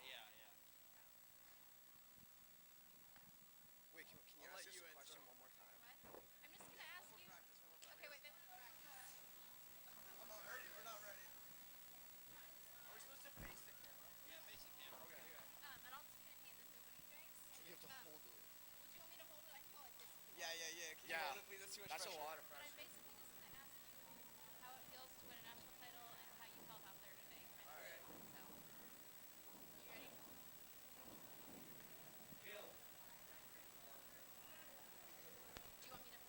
yeah, yeah. Wait, can you I'll ask let this you in, question so. one more time? What? I'm just gonna ask you. Practice, one more Okay, practice. wait. I'm not ready. We're not ready. Are we supposed to face the camera? Yeah, face the camera. Okay. And I'll just kind of hand this over to you guys. You have to hold it. Would you want me to hold it? I can go like this. Yeah. Can you Yeah. hold it, please? That's too much That's pressure. a lot of But I'm pressure. basically just gonna ask you how it feels to win a national title and how you felt out there today. All right. So, you ready? Do you want me to?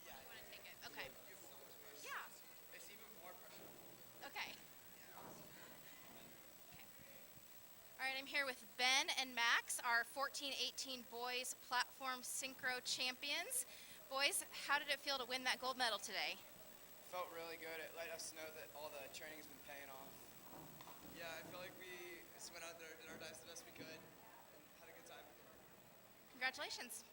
Yeah. You want to take it? Okay. You have so much pressure. Yeah. So much pressure. It's even more pressure. Okay. All right, I'm here with Ben and Max, our 14-18 boys platform synchro champions. Boys, how did it feel to win that gold medal today? Felt really good. It let us know that all the training's been paying off. Yeah, I feel like we just went out there, did our best, the best we could, and had a good time. Congratulations.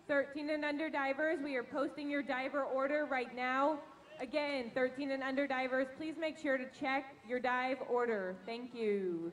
Thirteen and under divers, we are posting your diver order right now. Again, 13 and under divers, please make sure to check your dive order. Thank you.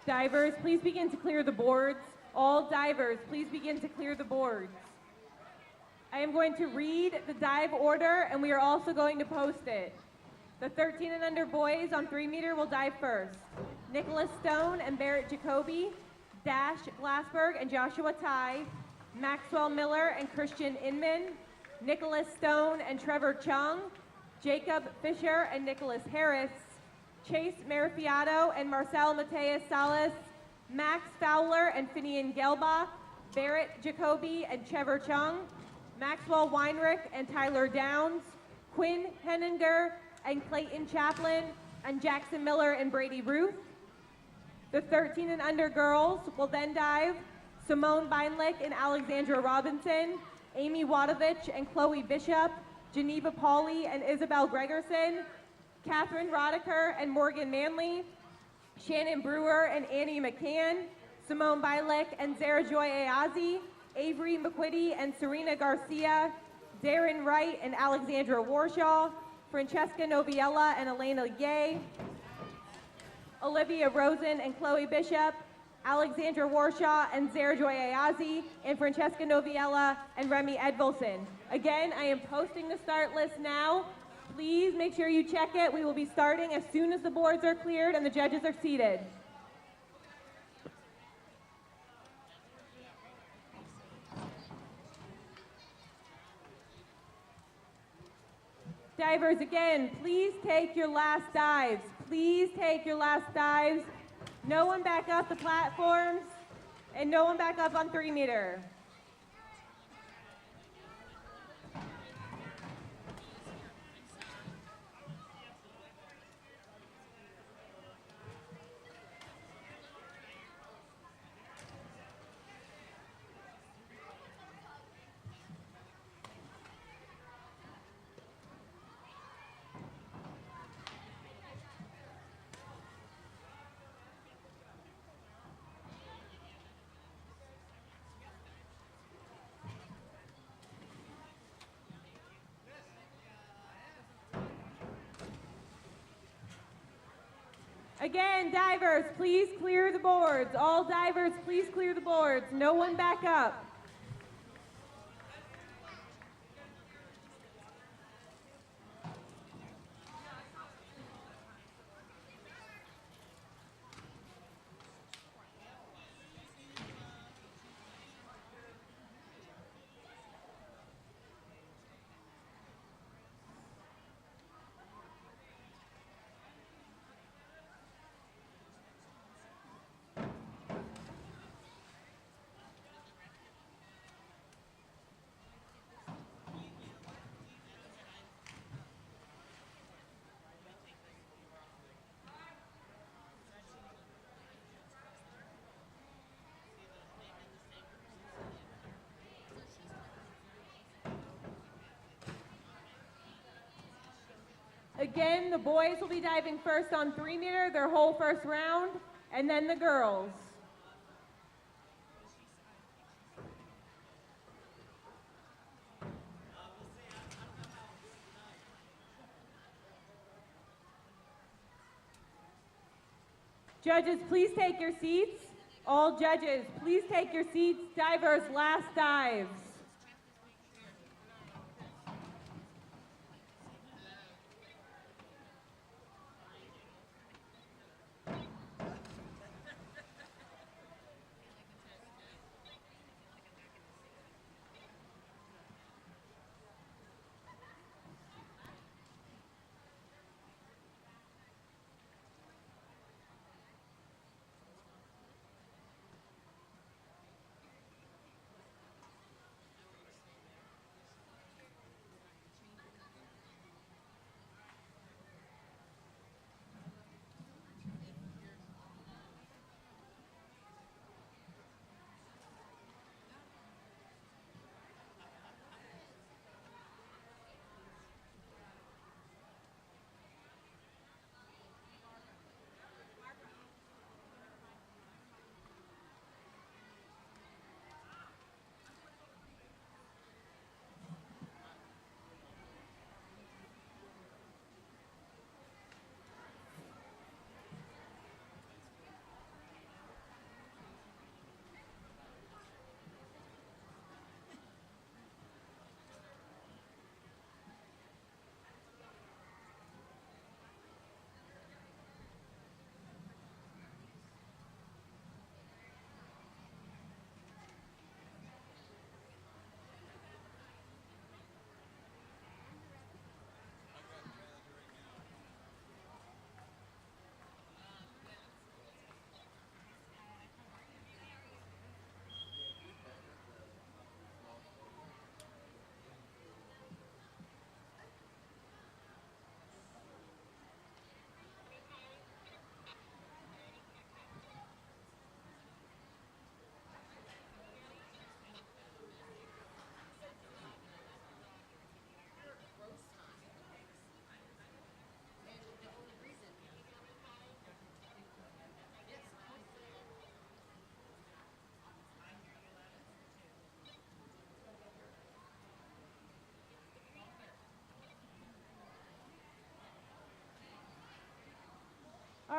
Divers, please begin to clear the boards. All divers, please begin to clear the boards. I am going to read the dive order, and we are also going to post it. The 13 and under boys on 3 meter will dive first. Nicholas Stone and Barrett Jacoby, Dash Glassberg and Joshua Ty, Maxwell Miller and Christian Inman, Nicholas Stone and Trevor Chung, Jacob Fisher and Nicholas Harris, Chase Marafiato and Marcel Mateus Salas, Max Fowler and Finian Gelbach, Barrett Jacoby and Trevor Chung, Maxwell Weinrich and Tyler Downs, Quinn Henninger and Clayton Chaplin, and Jackson Miller and Brady Ruth. The 13 and under girls will then dive Simone Beinlich and Alexandra Robinson, Amy Wadovich and Chloe Bishop, Geneva Pauley and Isabel Gregerson, Catherine Rodeker and Morgan Manley, Shannon Brewer and Annie McCann, Simone Beilich and Sarah Joy Ayazi, Avery McQuitty and Serena Garcia, Darren Wright and Alexandra Warshaw, Francesca Noviella and Elena Ye, Olivia Rosen and Chloe Bishop, Alexandra Warshaw and Sarah Joy Ayazi, and Francesca Noviella and Remy Edvilson. Again, I am posting the start list now. Please make sure you check it. We will be starting as soon as the boards are cleared and the judges are seated. Divers, again, please take your last dives. Please take your last dives. No one back off the platforms, and no one back up on 3 meter. Again, divers, please clear the boards. All divers, please clear the boards. No one back up. Again, the boys will be diving first on 3 meter, their whole first round, and then the girls. Judges, please take your seats. All judges, please take your seats. Divers, last dives.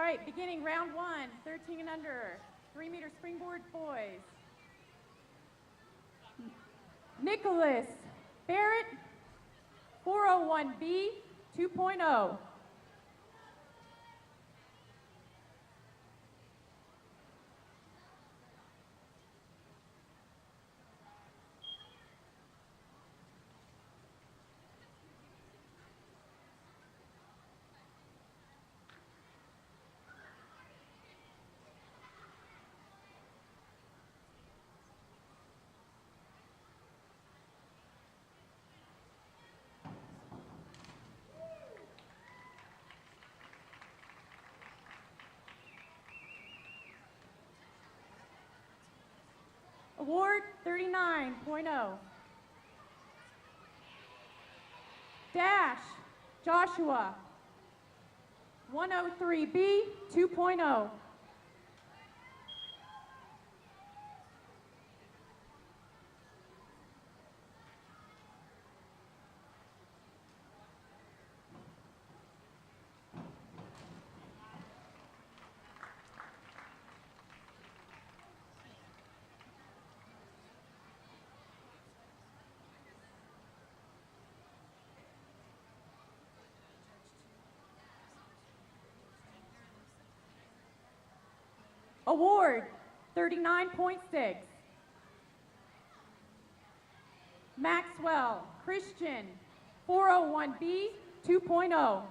right, beginning round 1, 13 and under, 3-meter springboard boys. Nicholas Barrett, 401B 2.0. Award 39.0. Dash Joshua, 103B 2.0. Award 39.6. Maxwell Christian, 401B 2.0.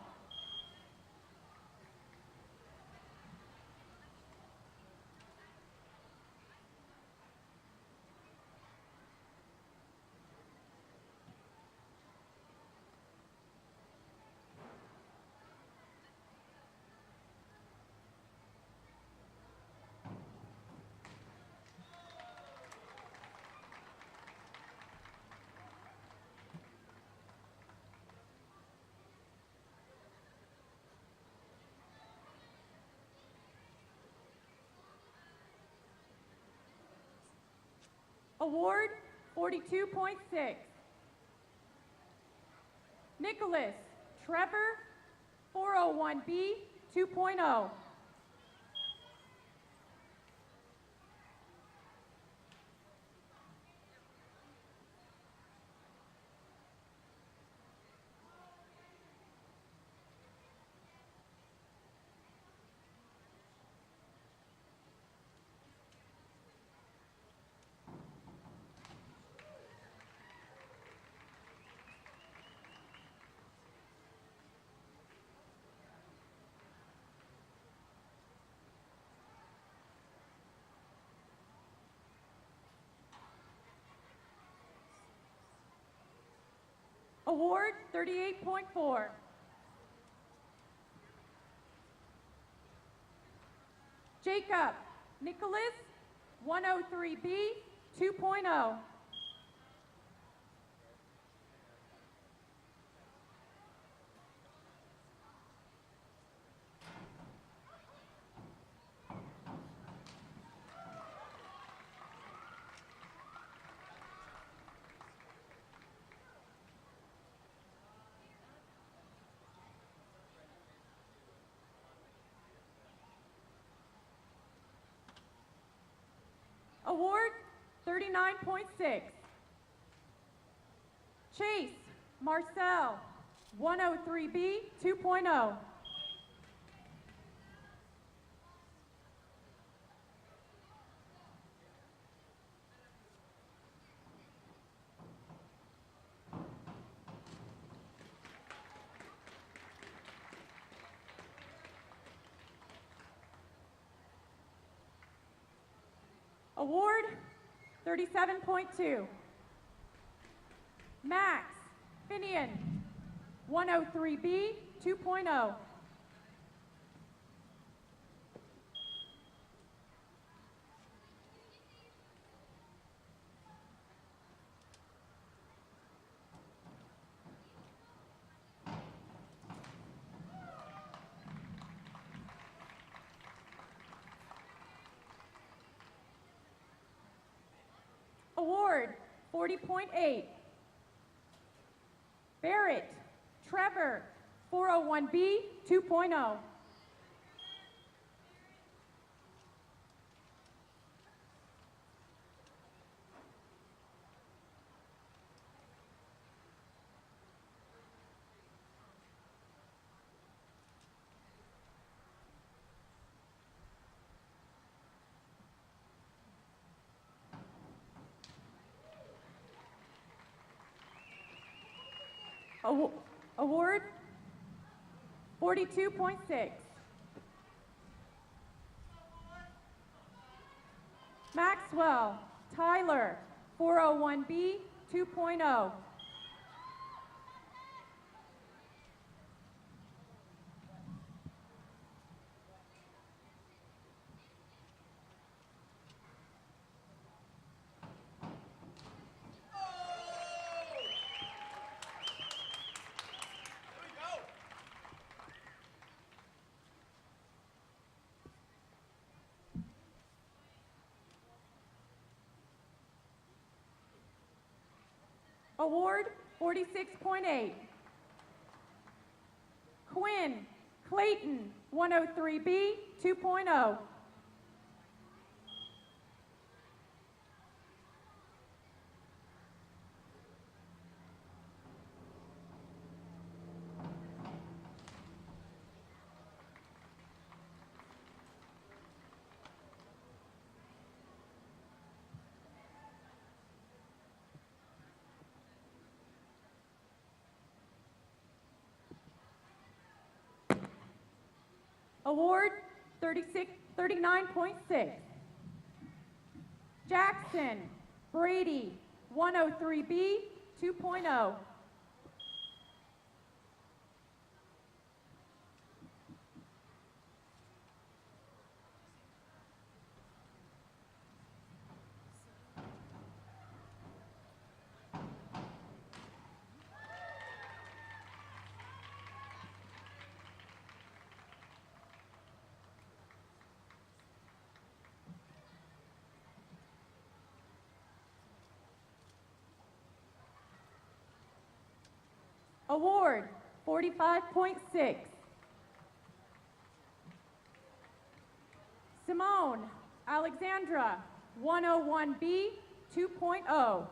Award 42.6. Nicholas Trevor, 401B 2.0. Award 38.4. Jacob Nicholas, 103B 2.0. Award 39.6. Chase Marcel, 103B 2.0. Award 37.2. Max Finian, 103B 2.0. Award 40.8. Barrett Trevor, 401B 2.0. Award 42.6. Maxwell Tyler 401B 2.0. Award 46.8. Quinn Clayton 103B 2.0. Award 39.6. Jackson Brady 103B 2.0. Award 45.6. Simone Alexandra 101B 2.0.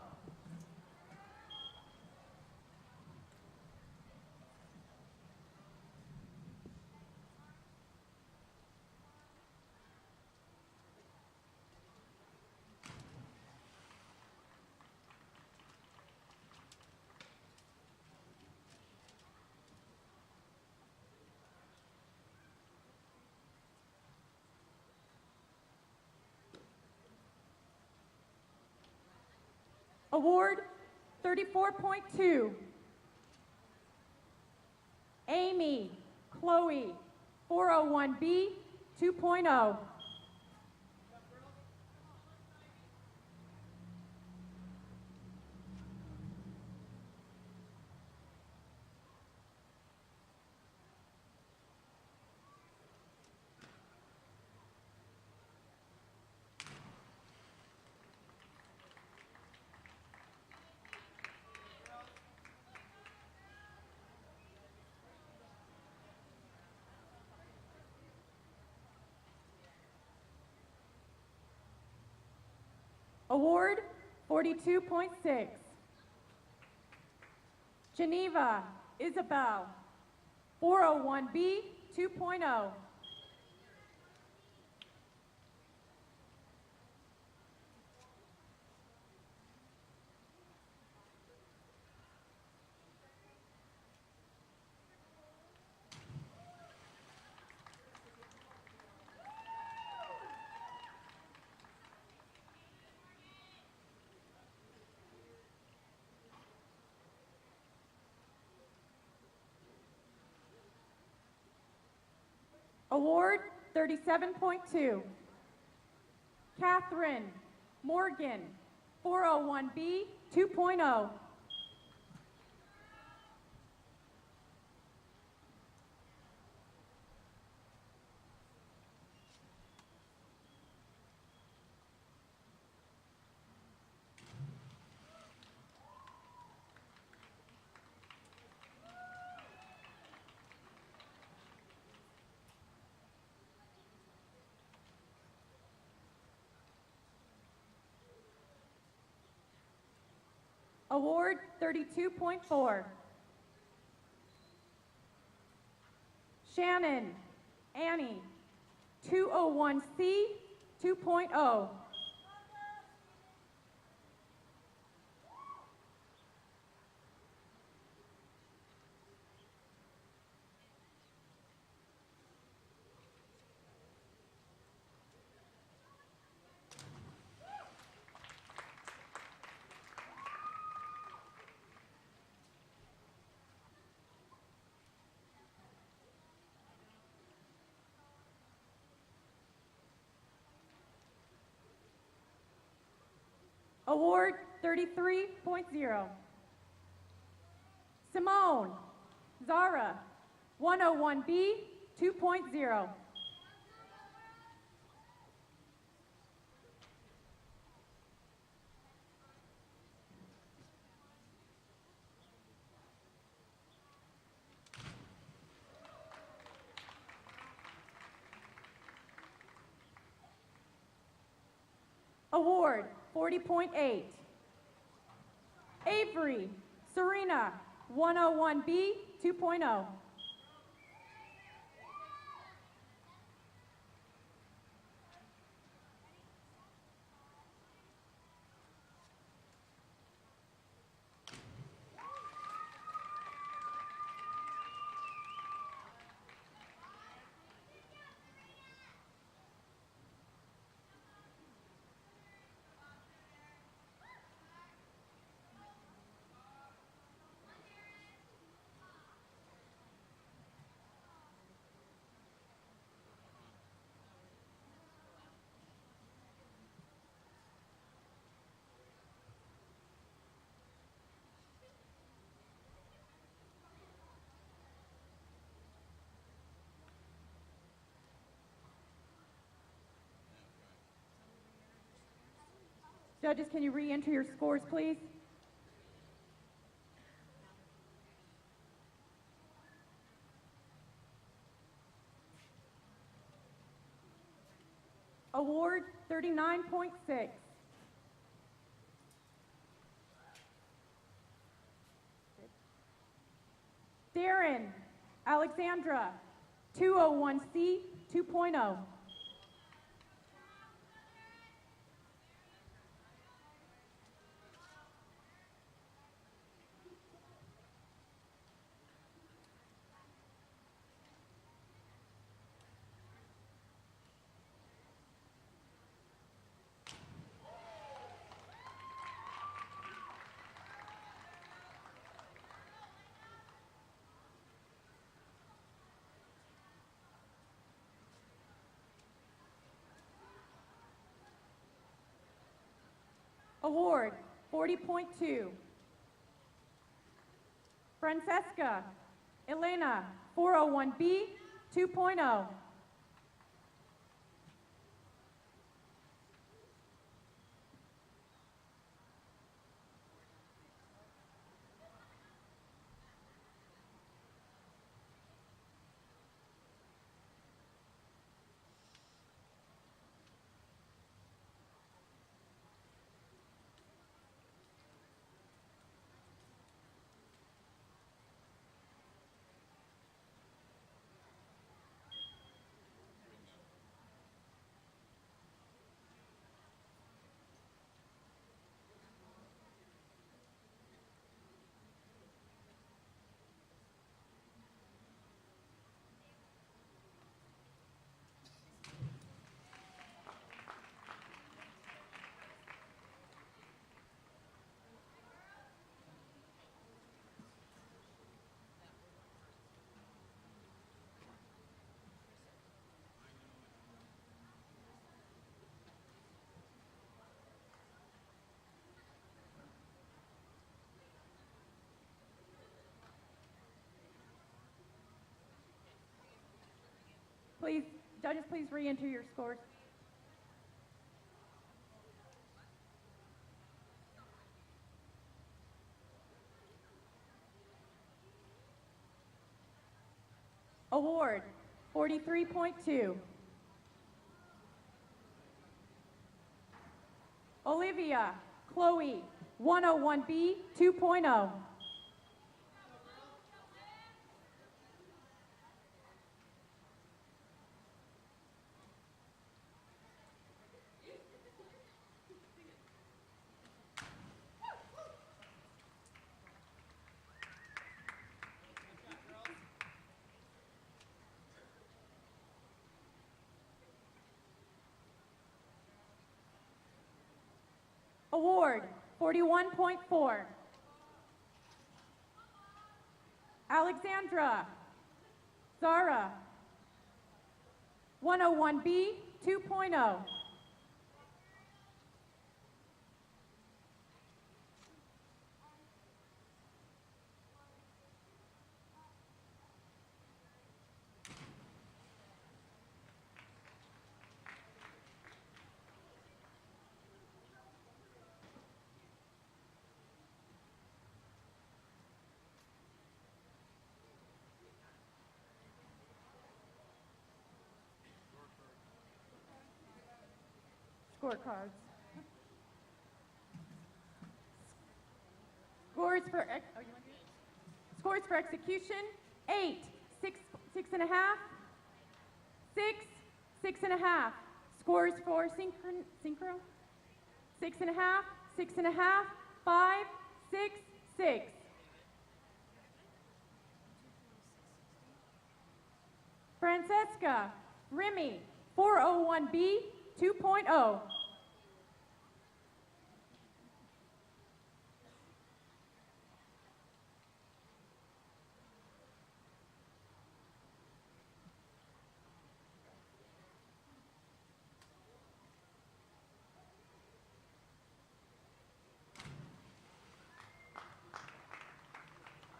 Award 34.2. Amy Chloe 401B 2.0. Award 42.6. Geneva Isabel 401B 2.0. Award 37.2. Catherine Morgan 401B 2.0. Award 32.4. Shannon Annie 201C 2.0. Award 33.0. Simone Zara, 101B 2.0. Award 40.8. Avery Serena, 101B 2.0. Judges, can you re-enter your scores, please? Award 39.6. Darren Alexandra, 201C 2.0. Award 40.2. Francesca Elena, 401B 2.0. Please, judges, please re-enter your scores. Award 43.2. Olivia Chloe, 101B 2.0. Award 41.4. Alexandra Zara, 101B 2.0. scorecards. Scores for scores for execution: 8, 6, 6.5, 6, 6.5. Scores for synchro: 6.5, 6.5, 5, 6, 6. Francesca Remy, 401B 2.0.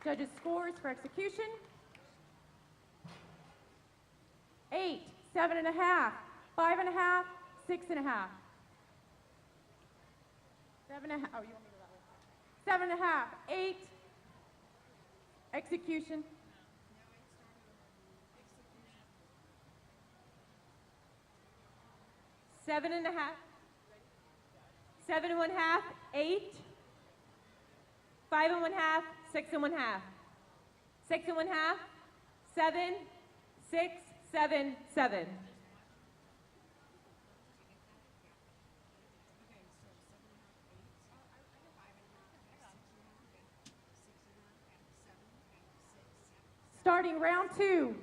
Judges' scores for execution: 8, 7.5, 5.5, 6.5. 7.5. Oh, you want me to go that way? 7.5, 8. Execution. Seven and a half. 7.5, 8. 5.5, 6.5. 6.5, 7, 6, 7, 7. Starting round 2.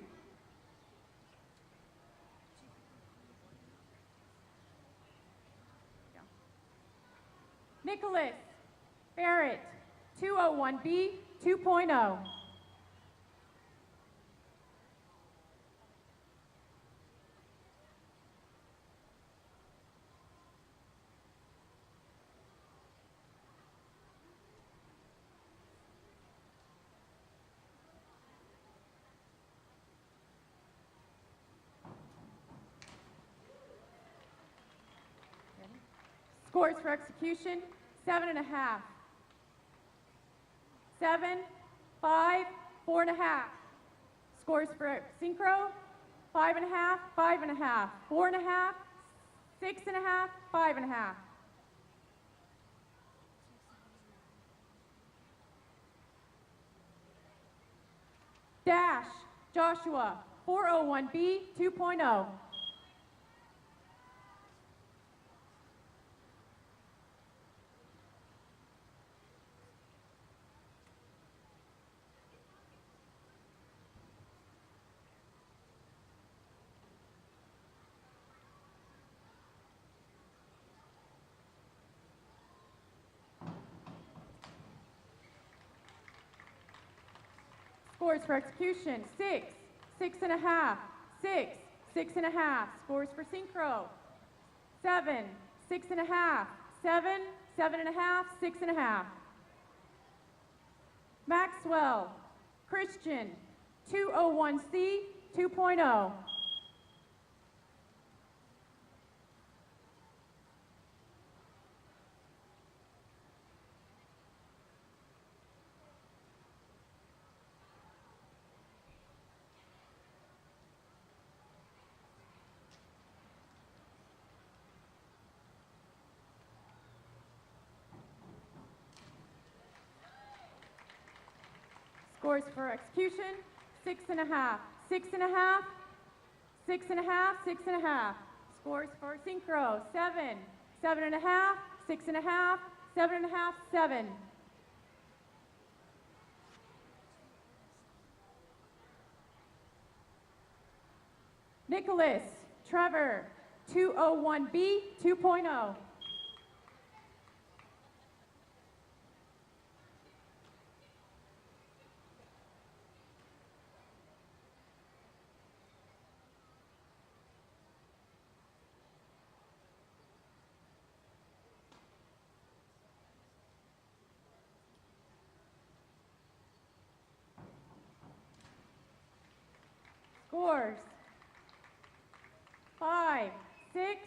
Nicholas Barrett, 201B 2.0. Scores for execution: 7.5. 7, 5, 4.5. Scores for synchro: 5.5, 5.5, 4.5, 6.5, 5.5. Dash Joshua, 401B 2.0. Scores for execution: 6, 6.5, 6, 6.5. Scores for synchro: 7, 6.5, 7, 7.5, 6.5. Maxwell Christian, 201C 2.0. Scores for execution: 6.5, 6.5, 6.5, 6.5. Scores for synchro: 7, 7.5, 6.5, 7.5, 7. Nicholas Trevor, 201B 2.0. Scores: 5, 6,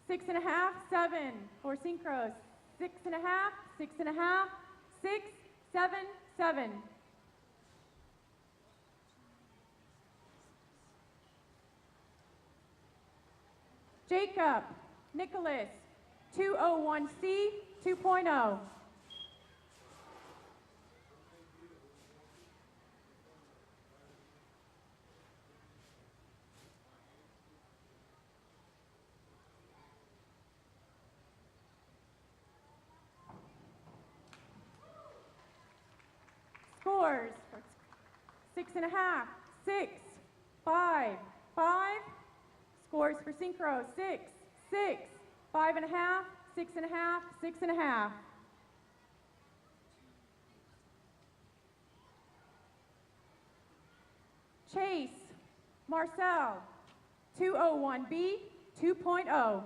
6.5, 7 for synchros. 6.5, 6.5, 6, 7, 7. Jacob Nicholas, 201C 2.0. Scores, 6.5, 6, 5, 5. Scores for Syncro, 6, 6, 5.5, 6.5, 6.5. Chase, Marcel, 201B 2.0.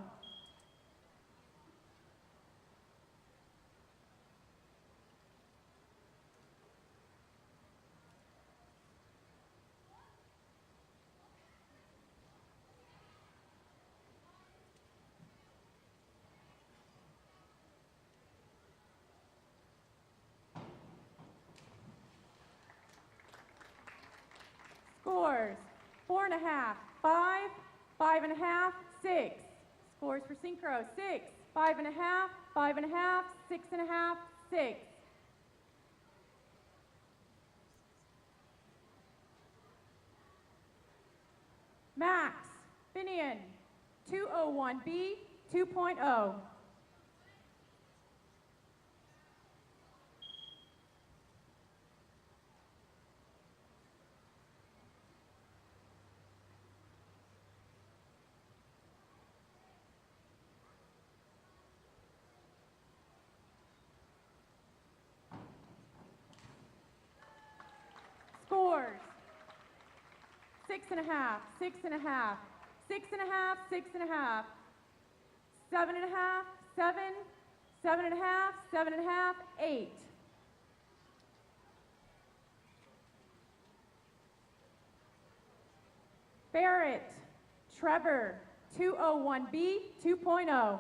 Scores, 4.5, 5, 5.5, 6. Scores for Syncro, 6, 5.5, 5.5, 6.5, 6. Max, Finian, 201B 2.0. Scores, 6.5, 6.5, 6.5, 6.5, 7.5, 7, 7.5, 7.5, 8. Barrett, Trevor, 201B 2.0.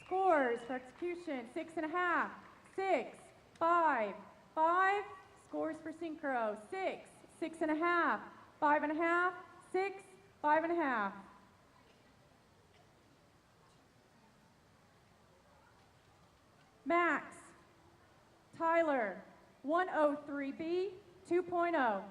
Scores for execution, 6.5, 6, 5, 5. Scores for Syncro, 6, 6.5, 5.5, 6, 5.5. Max, Tyler, 103B 2.0.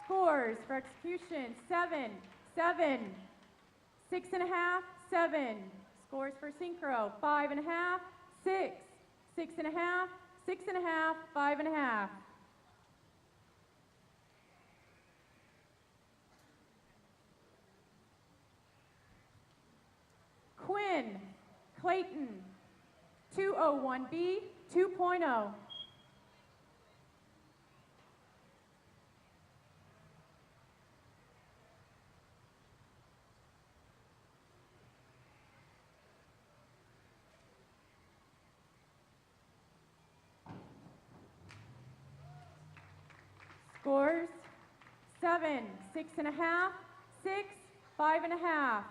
Scores for execution, 7, 7, 6.5, 7. Scores for Syncro, 5.5, 6, 6.5, 6.5, 5.5. Quinn, Clayton, 201B 2.0. Scores, 7, 6.5, 6, 5.5,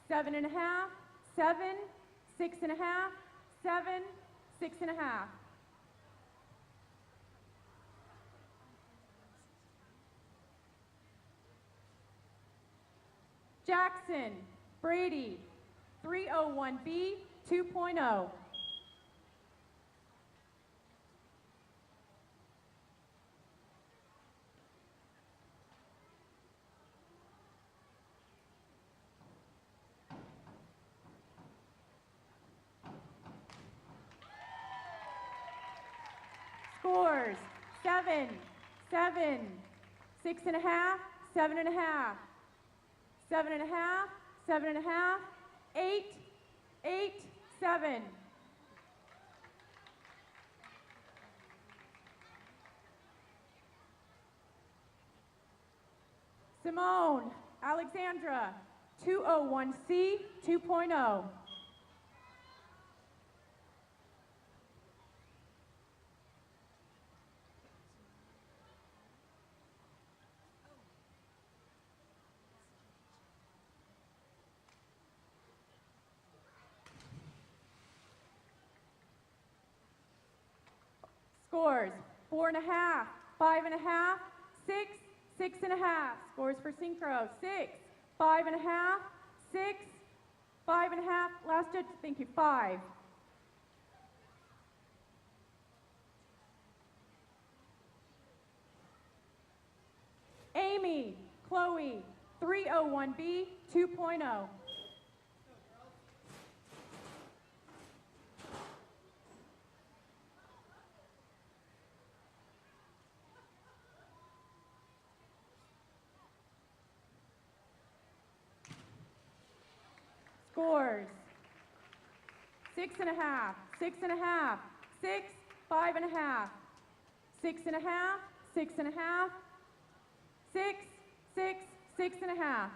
7.5, 7, 6.5, 7, 6.5. Jackson, Brady, 301B 2.0. Scores, 7, 7, 6.5, 7.5, 7.5, 7.5, 8, 8, 7. Simone Alexandra, 201C 2.0. Scores 4.5, 5.5, 6, 6.5. Scores for Syncro 6, 5.5, 6, 5.5. Last judge, thank you, 5. Amy Chloe, 301B 2.0. Scores 6.5, 6.5, 6, 5.5, 6.5, 6.5, 6, 6, 6.5.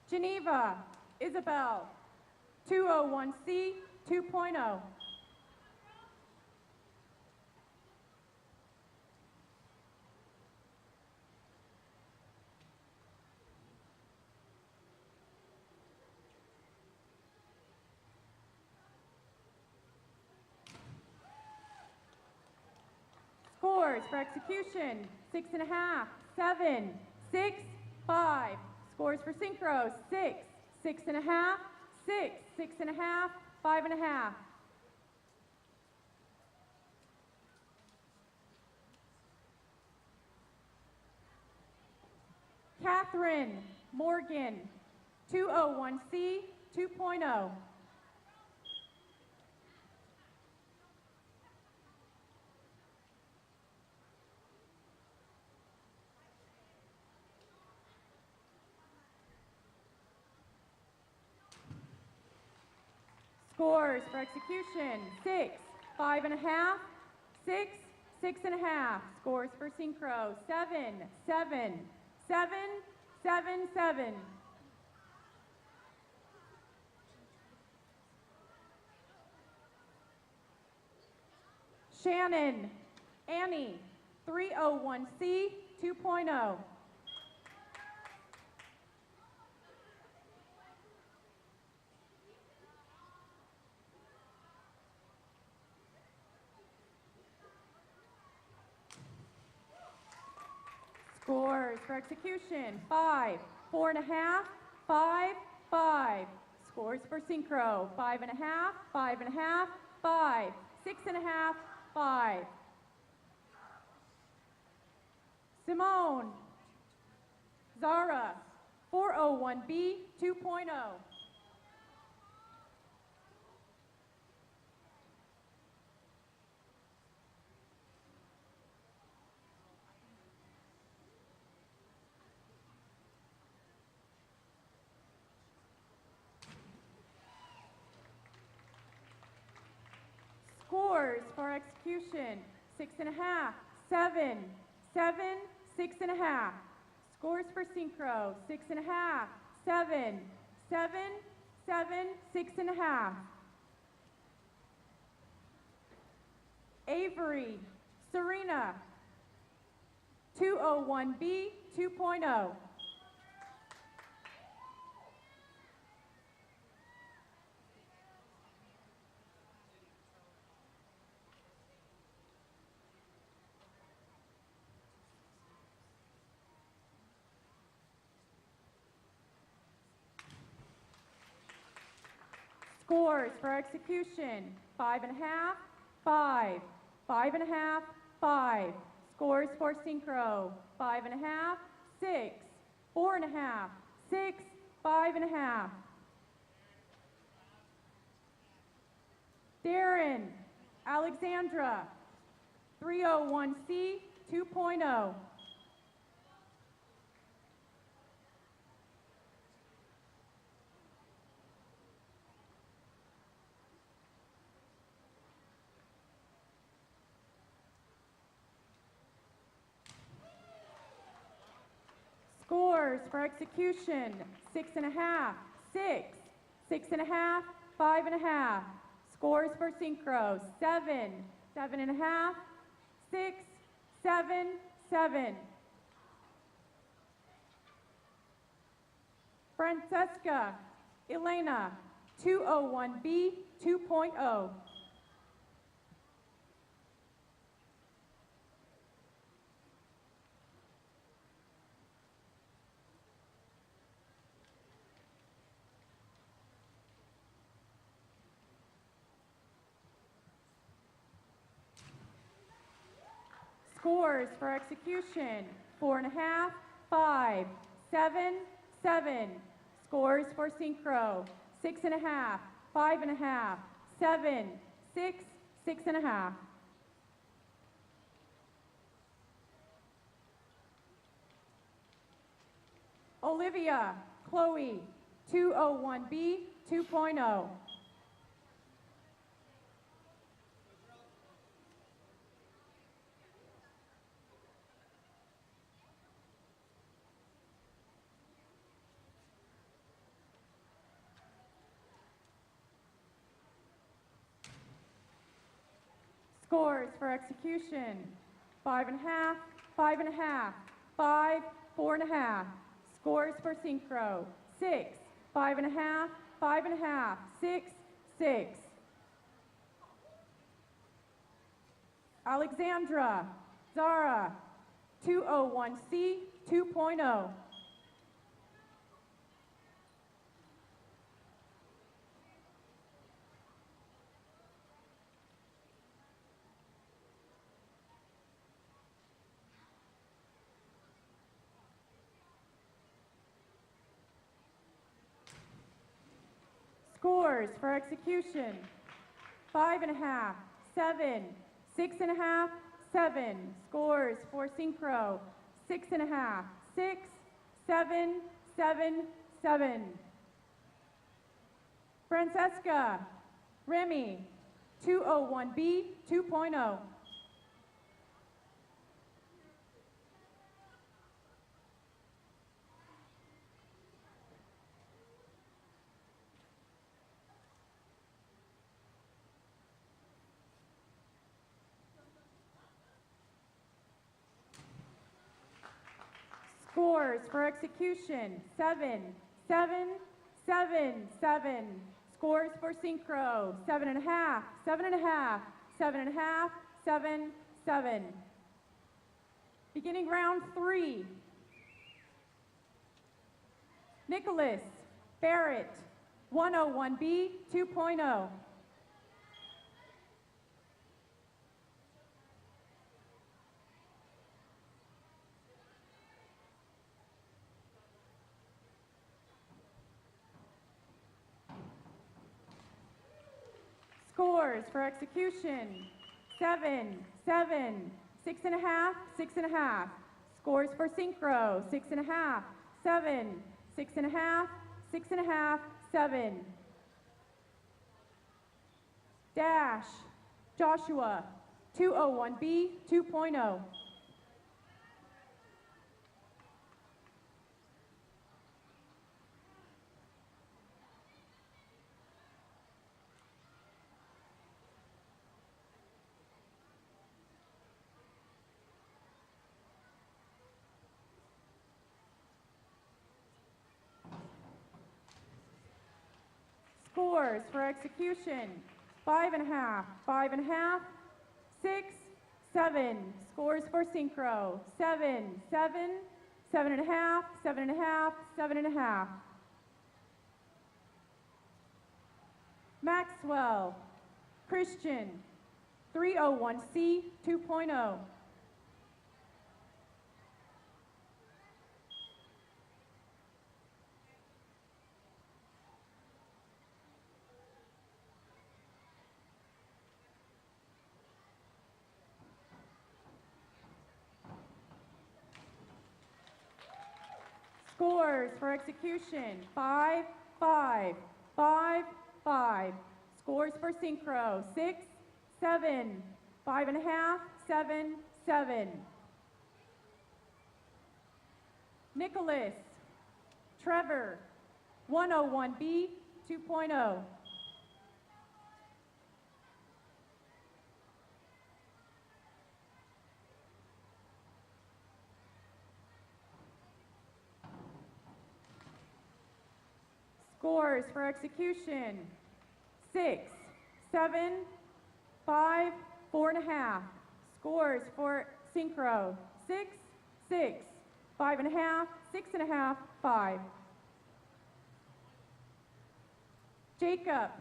Geneva Isabel, 201C 2.0. Scores for execution, 6.5, 7, 6, 5. Scores for Syncro, 6, 6.5, 6, 6.5, 5.5. Catherine Morgan, 201C 2.0. Scores for execution, 6, 5.5, 6, 6.5. Scores for Syncro, 7, 7, 7, 7, 7. Shannon Annie, 301C 2.0. Scores for execution, 5, 4.5, 5, 5. Scores for Syncro, 5.5, 5.5, 5, 6.5, 5. Simone Zara, 401B 2.0. Scores for execution, 6.5, 7, 7, 6.5. Scores for Syncro, 6.5, 7, 7, 7, 6.5. Avery Serena, 201B 2.0. Scores for execution, 5.5, 5, 5.5, 5. Scores for Syncro, 5.5, 6, 4.5, 6, 5.5. Darren Alexandra, 301C 2.0. Scores for execution, 6.5, 6, 6.5, 5.5. Scores for synchro, 7, 7.5, 6, 7, 7. Francesca Elena, 201B 2.0. Scores for execution, 4.5, 5, 7, 7. Scores for synchro, 6.5, 5.5, 7, 6, 6.5. Olivia Chloe, 201B 2.0. Scores for execution, 5.5, 5.5, 5, 4.5. Scores for synchro, 6, 5.5, 5.5, 6, 6. Alexandra Zara, 201C 2.0. Scores for execution, 5.5, 7, 6.5, 7. Scores for synchro, 6.5, 6, 7, 7, 7. Francesca Remy, 201B 2.0. Scores for execution, 7, 7, 7, 7. Scores for synchro, 7.5, 7.5, 7.5, 7, 7. Beginning round 3. Nicholas Barrett, 101B 2.0. Scores for execution, 7, 7, 6.5, 6.5. Scores for synchro, 6.5, 7, 6.5, 6.5, 7. Dash Joshua, 201B 2.0. Scores for execution, 5.5, 5.5, 6, 7. Scores for synchro, 7, 7, 7.5, 7.5, 7.5. Maxwell Christian, 301C 2.0. Scores for execution, 5, 5, 5, 5. Scores for synchro, 6, 7, 5.5, 7, 7. Nicholas Trevor, 101B 2.0. Scores for execution, 6, 7, 5, 4.5. Scores for synchro, 6, 6, 5.5, 6.5, 5. Jacob,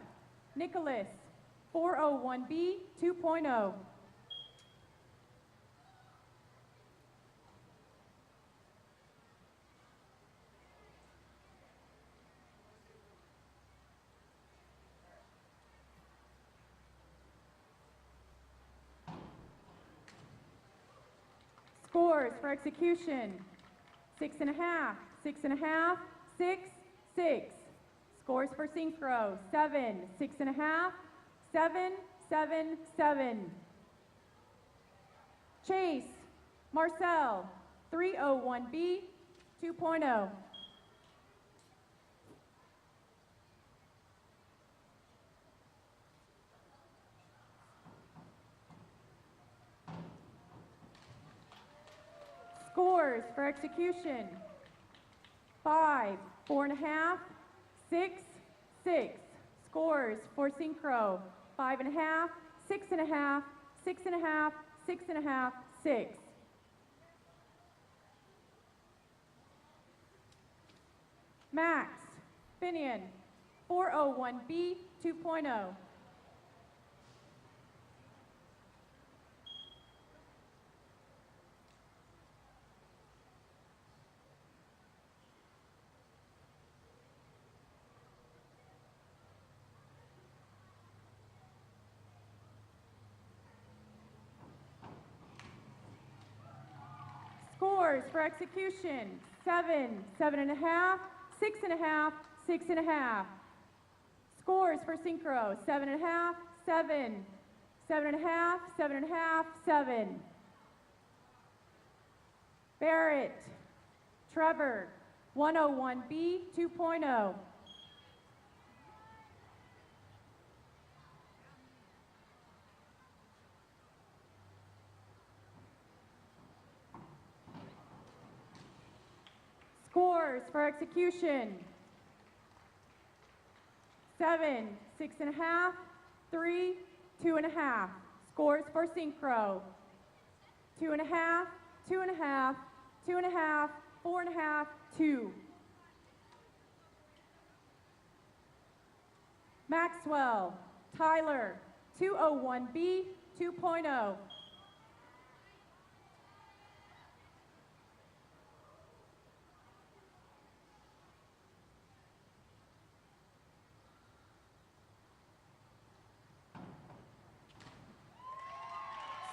Nicholas, 401B 2.0. Scores for execution, 6.5, 6.5, 6, 6. Scores for synchro, 7, 6.5, 7, 7, 7. Chase, Marcel, 301B 2.0. Scores for execution, 5, 4.5, 6, 6. Scores for synchro, 5.5, 6.5, 6.5, 6.5, 6. Max, Finian, 401B 2.0. Scores for execution, 7, 7.5, 6.5, 6.5. Scores for synchro, 7.5, 7, 7.5, 7.5, 7. Barrett, Trevor, 101B 2.0. Scores for execution, 7, 6.5, 3, 2.5. Scores for synchro, 2.5, 2.5, 2.5, 4.5, 2. Maxwell, Tyler, 201B 2.0.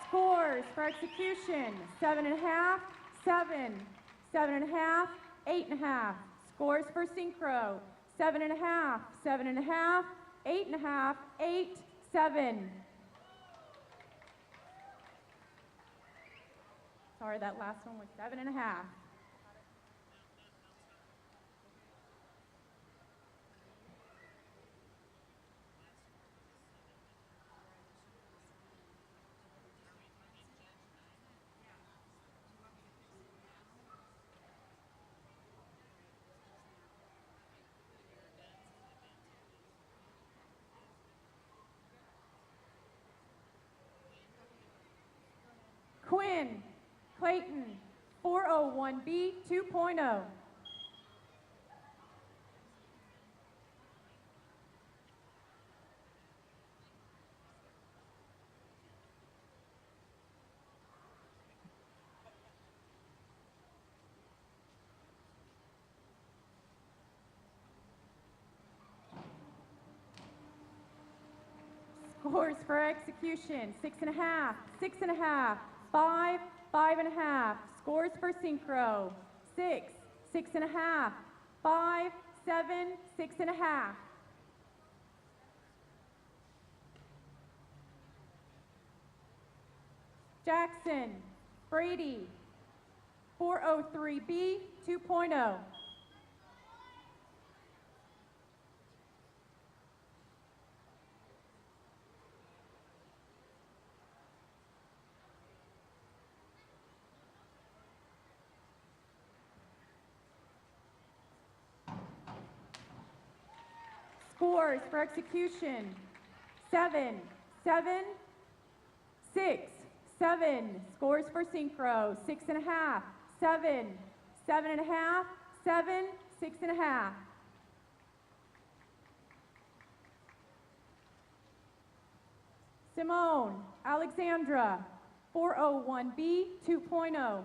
Scores for execution, 7.5, 7, 7.5, 8.5. Scores for synchro, 7.5, 7.5, 8.5, 8, 7. Sorry, that last one was 7.5. Quinn, Clayton, 401B 2.0. Scores for execution, 6.5, 6.5, 5, 5.5. Scores for synchro, 6, 6.5, 5, 7, 6.5. Jackson, Brady, 403B 2.0. Scores for execution, 7, 7, 6, 7. Scores for synchro, 6.5, 7, 7.5, 7, 6.5. Simone Alexandra, 401B 2.0.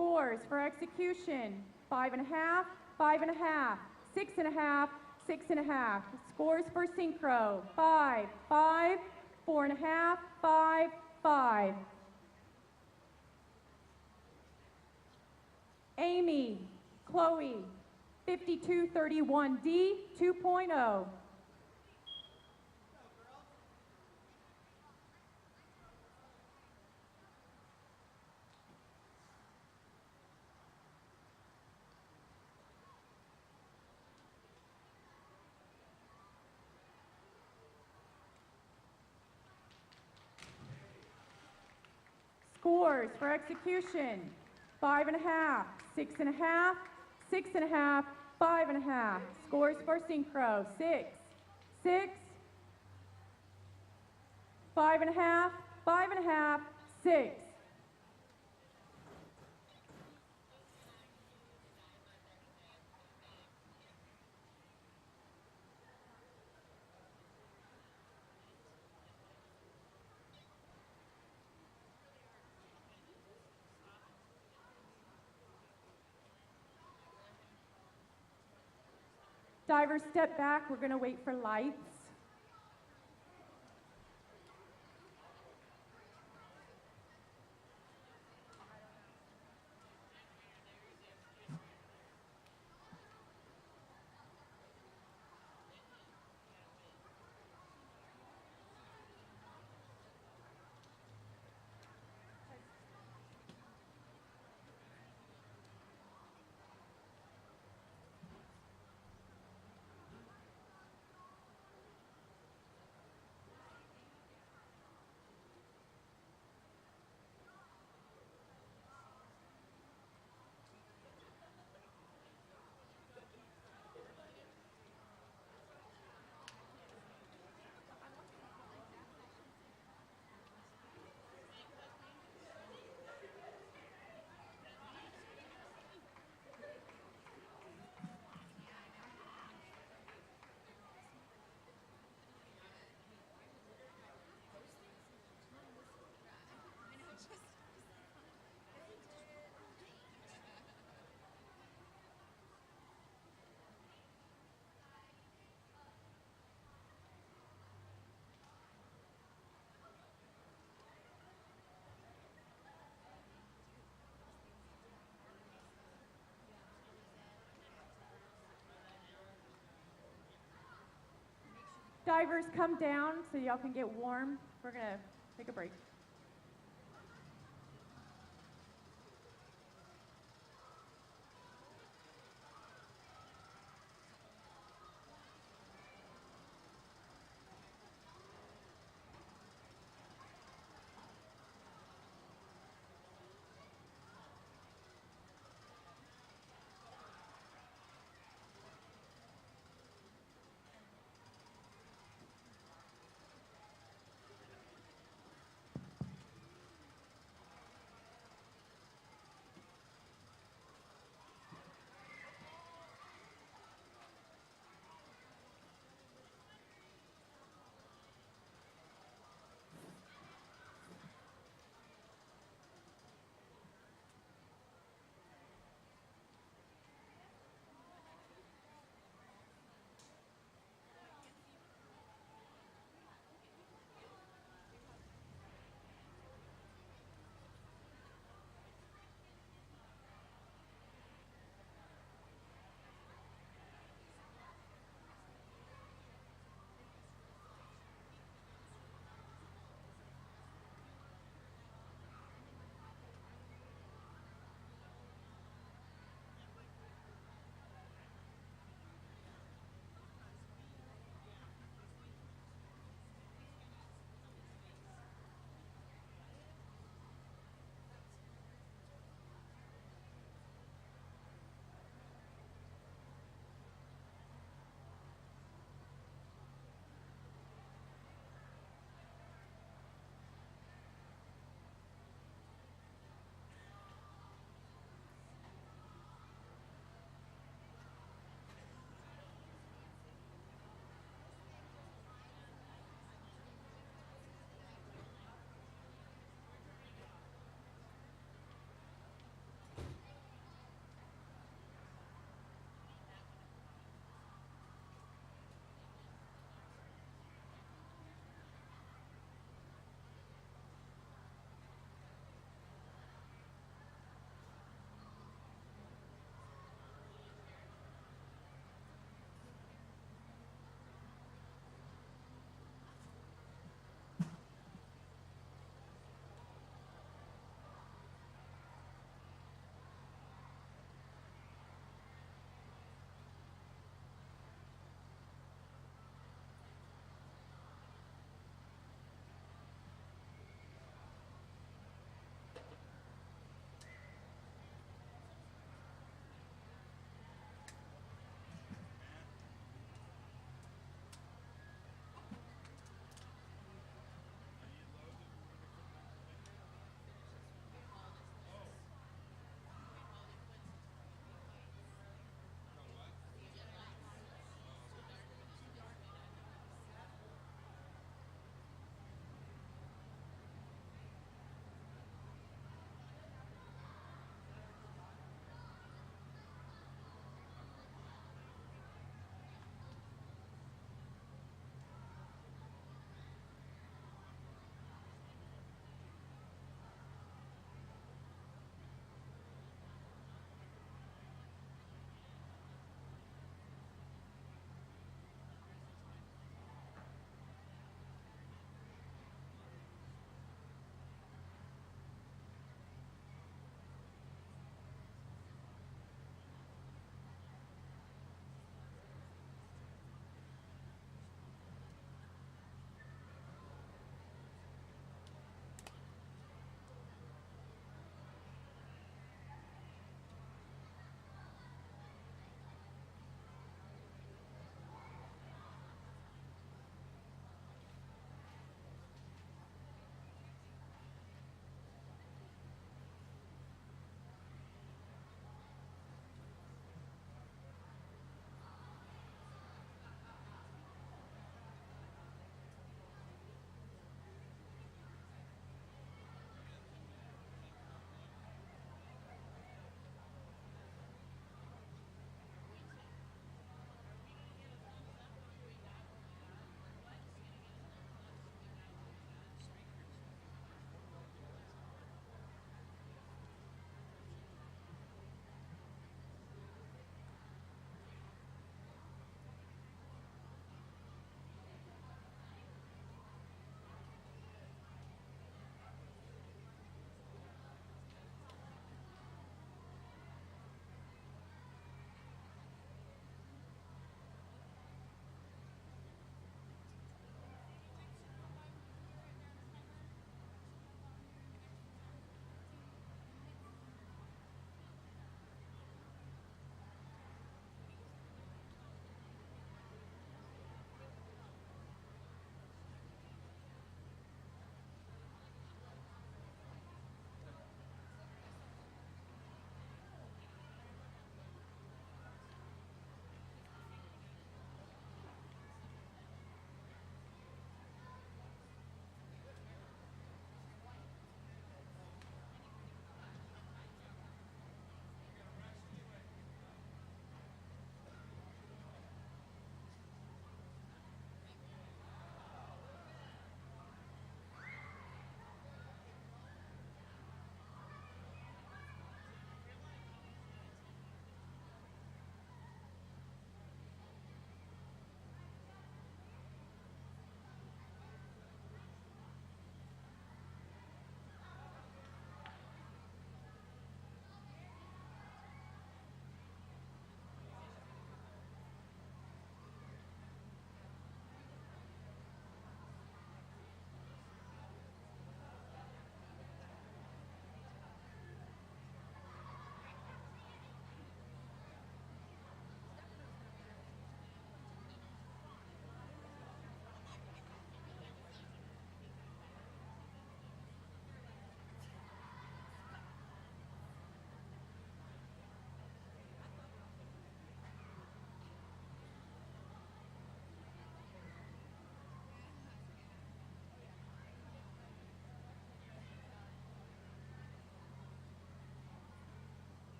Scores for execution, 5.5, 5.5, 6.5, 6.5. Scores for synchro, 5, 5, 4.5, 5, 5. Amy Chloe, 5231D 2.0. Scores for execution, 5.5, 6.5, 6.5, 5.5. Scores for synchro, 6, 6, 5.5, 5.5, 6. Divers step back, we're gonna wait for lights. Divers, come down so y'all can get warm. We're gonna take a break.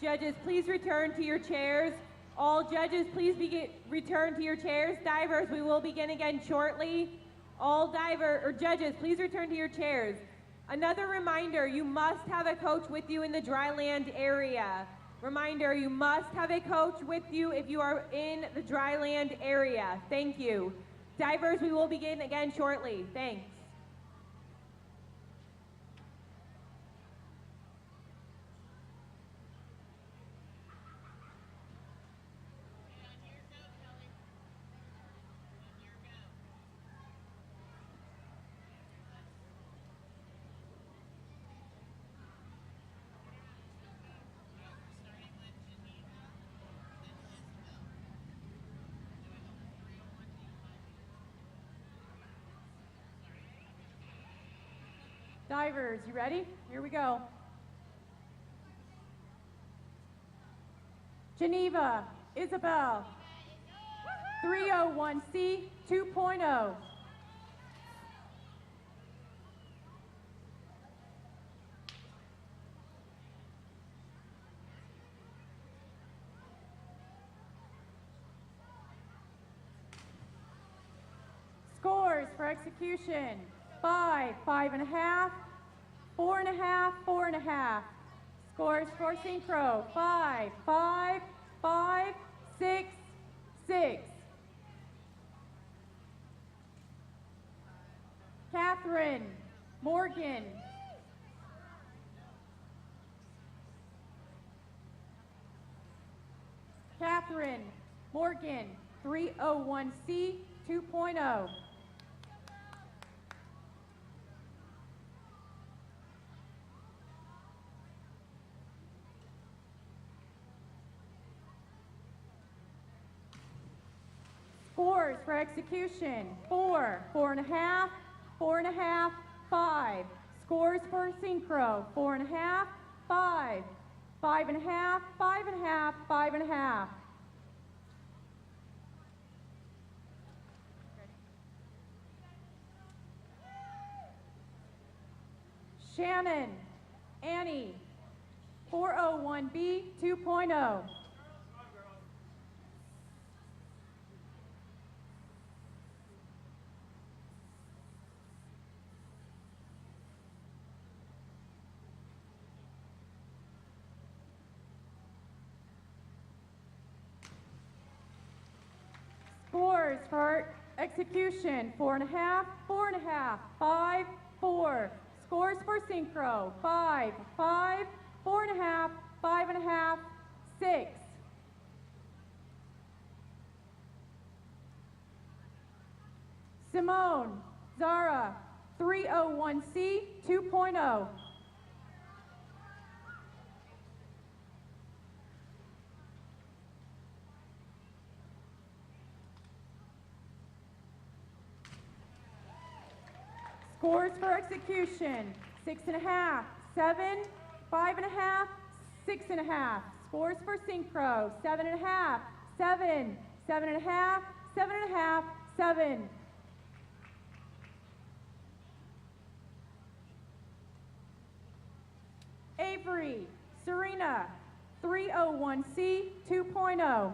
Judges, please return to your chairs. All judges, please return to your chairs. Divers, we will begin again shortly. All judges, please return to your chairs. Another reminder, you must have a coach with you in the dry land area. Reminder, you must have a coach with you if you are in the dry land area. Thank you. Divers, we will begin again shortly. Thanks. Divers, you ready? Here we go. Geneva, Isabel, 301C 2.0. Scores for execution: 5, 5.5, 4.5, 4.5. Scores for synchro: 5, 5, 5, 6, 6. Catherine, Morgan. Catherine, Morgan, 301C 2.0. Scores for execution: 4, 4.5, 4.5, 5. Scores for synchro: 4.5, 5, 5.5, 5.5, 5.5. Shannon, Annie, 401B 2.0. Scores for execution: 4.5, 4.5, 5, 4. Scores for synchro: 5, 5, 4.5, 5.5, 6. Simone, Zara, 301C 2.0. Scores for execution: 6.5, 7, 5.5, 6.5. Scores for synchro: 7.5, 7, 7.5, 7.5, 7. Avery, Serena, 301C 2.0.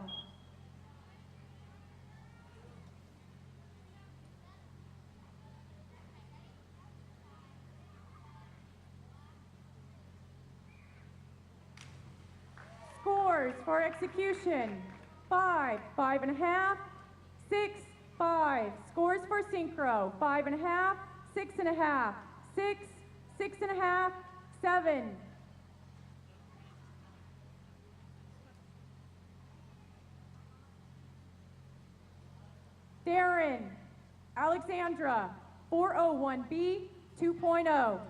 Scores for execution: 5, 5.5, 6, 5. Scores for synchro: 5.5, 6.5, 6, 6.5, 7. Darren, Alexandra, 401B 2.0.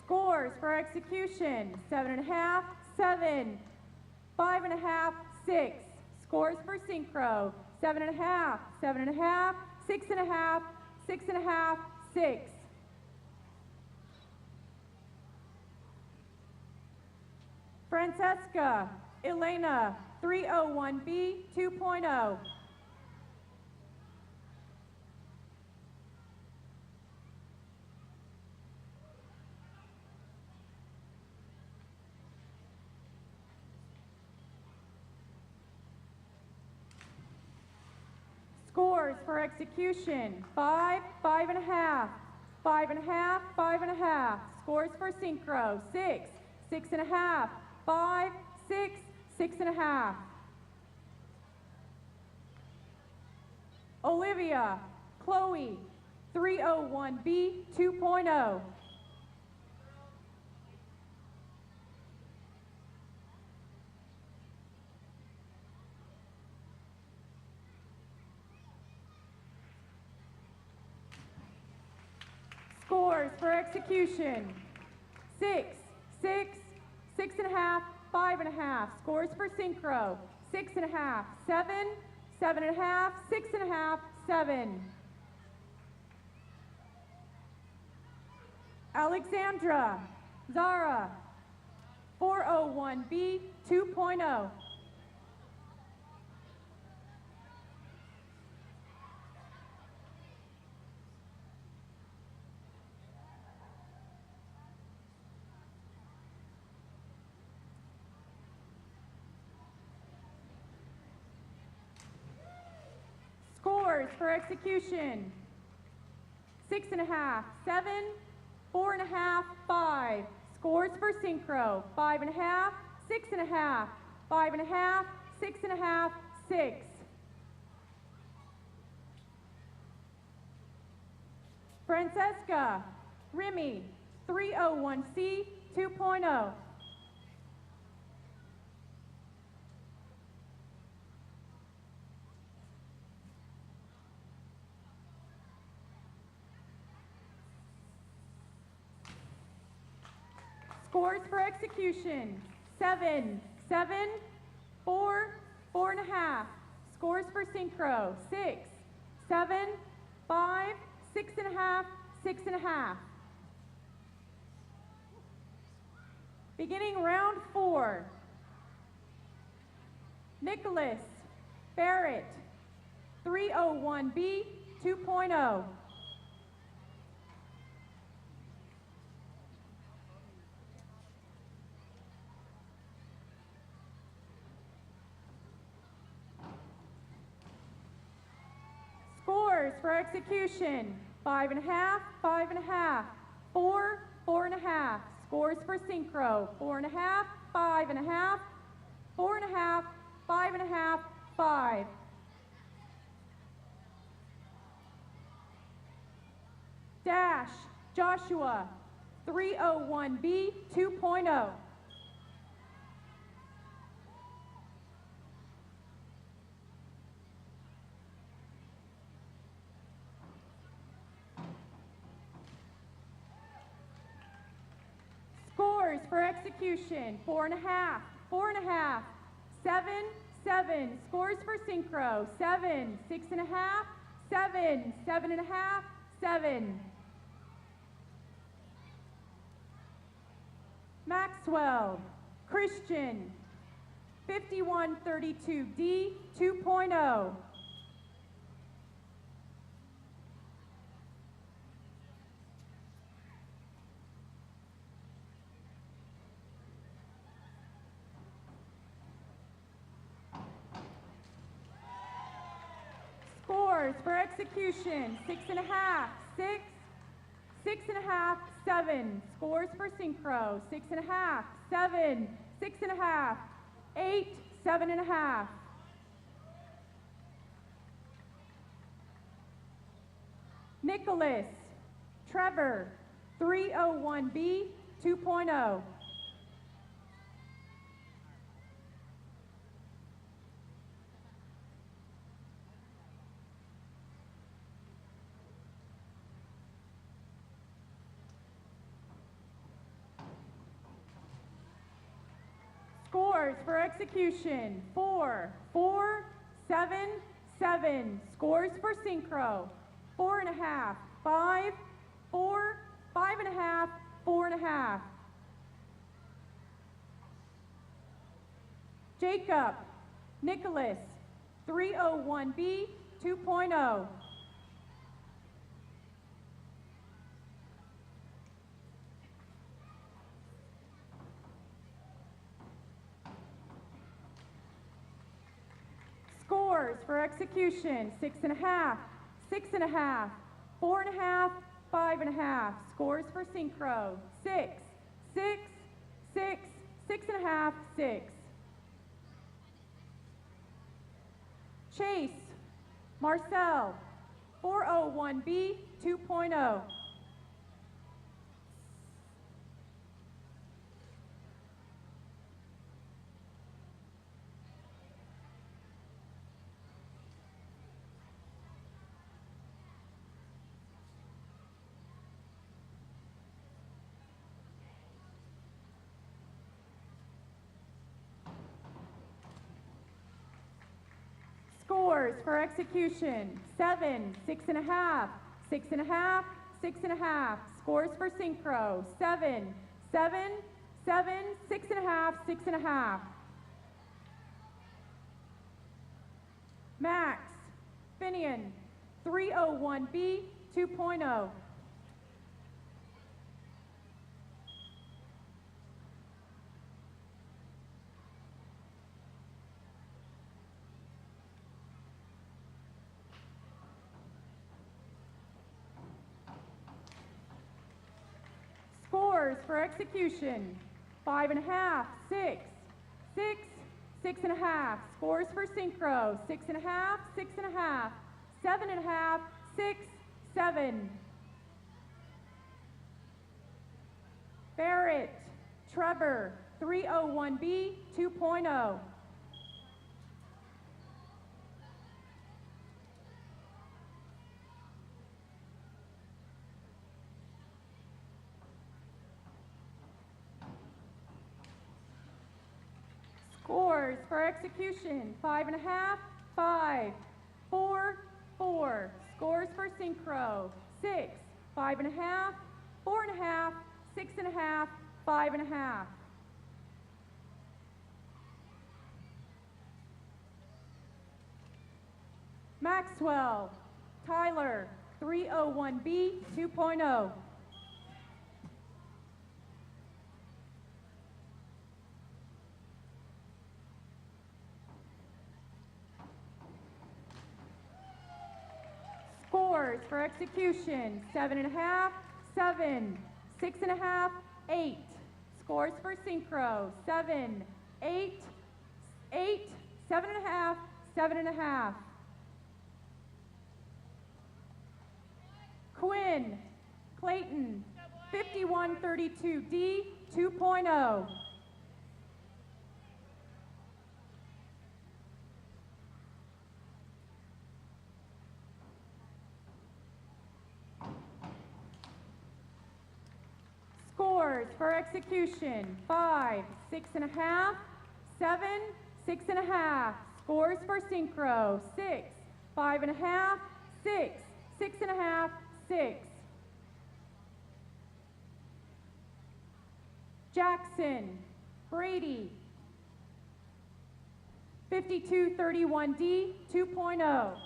Scores for execution: 7.5, 7, 5.5, 6. Scores for synchro: 7.5, 7.5, 6.5, 6.5, 6. Francesca Elena 301B 2.0. Scores for execution, 5, 5.5, 5.5, 5.5. Scores for synchro, 6, 6.5, 5, 6, 6.5. Olivia Chloe 301B 2.0. Scores for execution, 6, 6, 6.5, 5.5. Scores for synchro, 6.5, 7, 7.5, 6.5, 7. Alexandra Zara 401B 2.0. Scores for execution, 6.5, 7, 4.5, 5. Scores for synchro, 5.5, 6.5, 5.5, 6.5, 6. Francesca Remy 301C 2.0. Scores for execution, 7, 7, 4, 4.5. Scores for synchro, 6, 7, 5, 6.5, 6.5. Beginning round 4. Nicholas Barrett 301B 2.0. Scores for execution, 5.5, 5.5, 4, 4.5. Scores for synchro, 4.5, 5.5, 4.5, 5.5, 5. Dash Joshua 301B 2.0. Scores for execution, 4.5, 4.5, 7, 7. Scores for synchro, 7, 6.5, 7, 7.5, 7. Maxwell Christian 5132D 2.0. Scores for execution, 6.5, 6, 6.5, 7. Scores for synchro, 6.5, 7, 6.5, 8, 7.5. Nicholas Trevor 301B 2.0. Scores for execution, 4, 4, 7, 7. Scores for synchro, 4.5, 5, 4, 5.5, 4.5. Jacob Nicholas, 301B 2.0. Scores for execution, 6.5, 6.5, 4.5, 5.5. Scores for synchro, 6, 6, 6, 6.5, 6. Chase Marcel, 401B 2.0. Scores for execution, 7, 6.5, 6.5, 6.5. Scores for synchro, 7, 7, 7, 6.5, 6.5. Max Finian, 301B 2.0. Scores for execution, 5.5, 6, 6, 6.5. Scores for synchro, 6.5, 6.5, 7.5, 6, 7. Barrett Trevor, 301B 2.0. Scores for execution, 5.5, 5, 4, 4. Scores for synchro, 6, 5.5, 4.5, 6.5, 5.5. Maxwell Tyler, 301B 2.0. Scores for execution, 7.5, 7, 6.5, 8. Scores for synchro, 7, 8, 8, 7.5, 7.5. Quinn Clayton, 5132D 2.0. Scores for execution, 5, 6.5, 7, 6.5. Scores for synchro, 6, 5.5, 6, 6.5, 6. Jackson Brady, 5231D 2.0.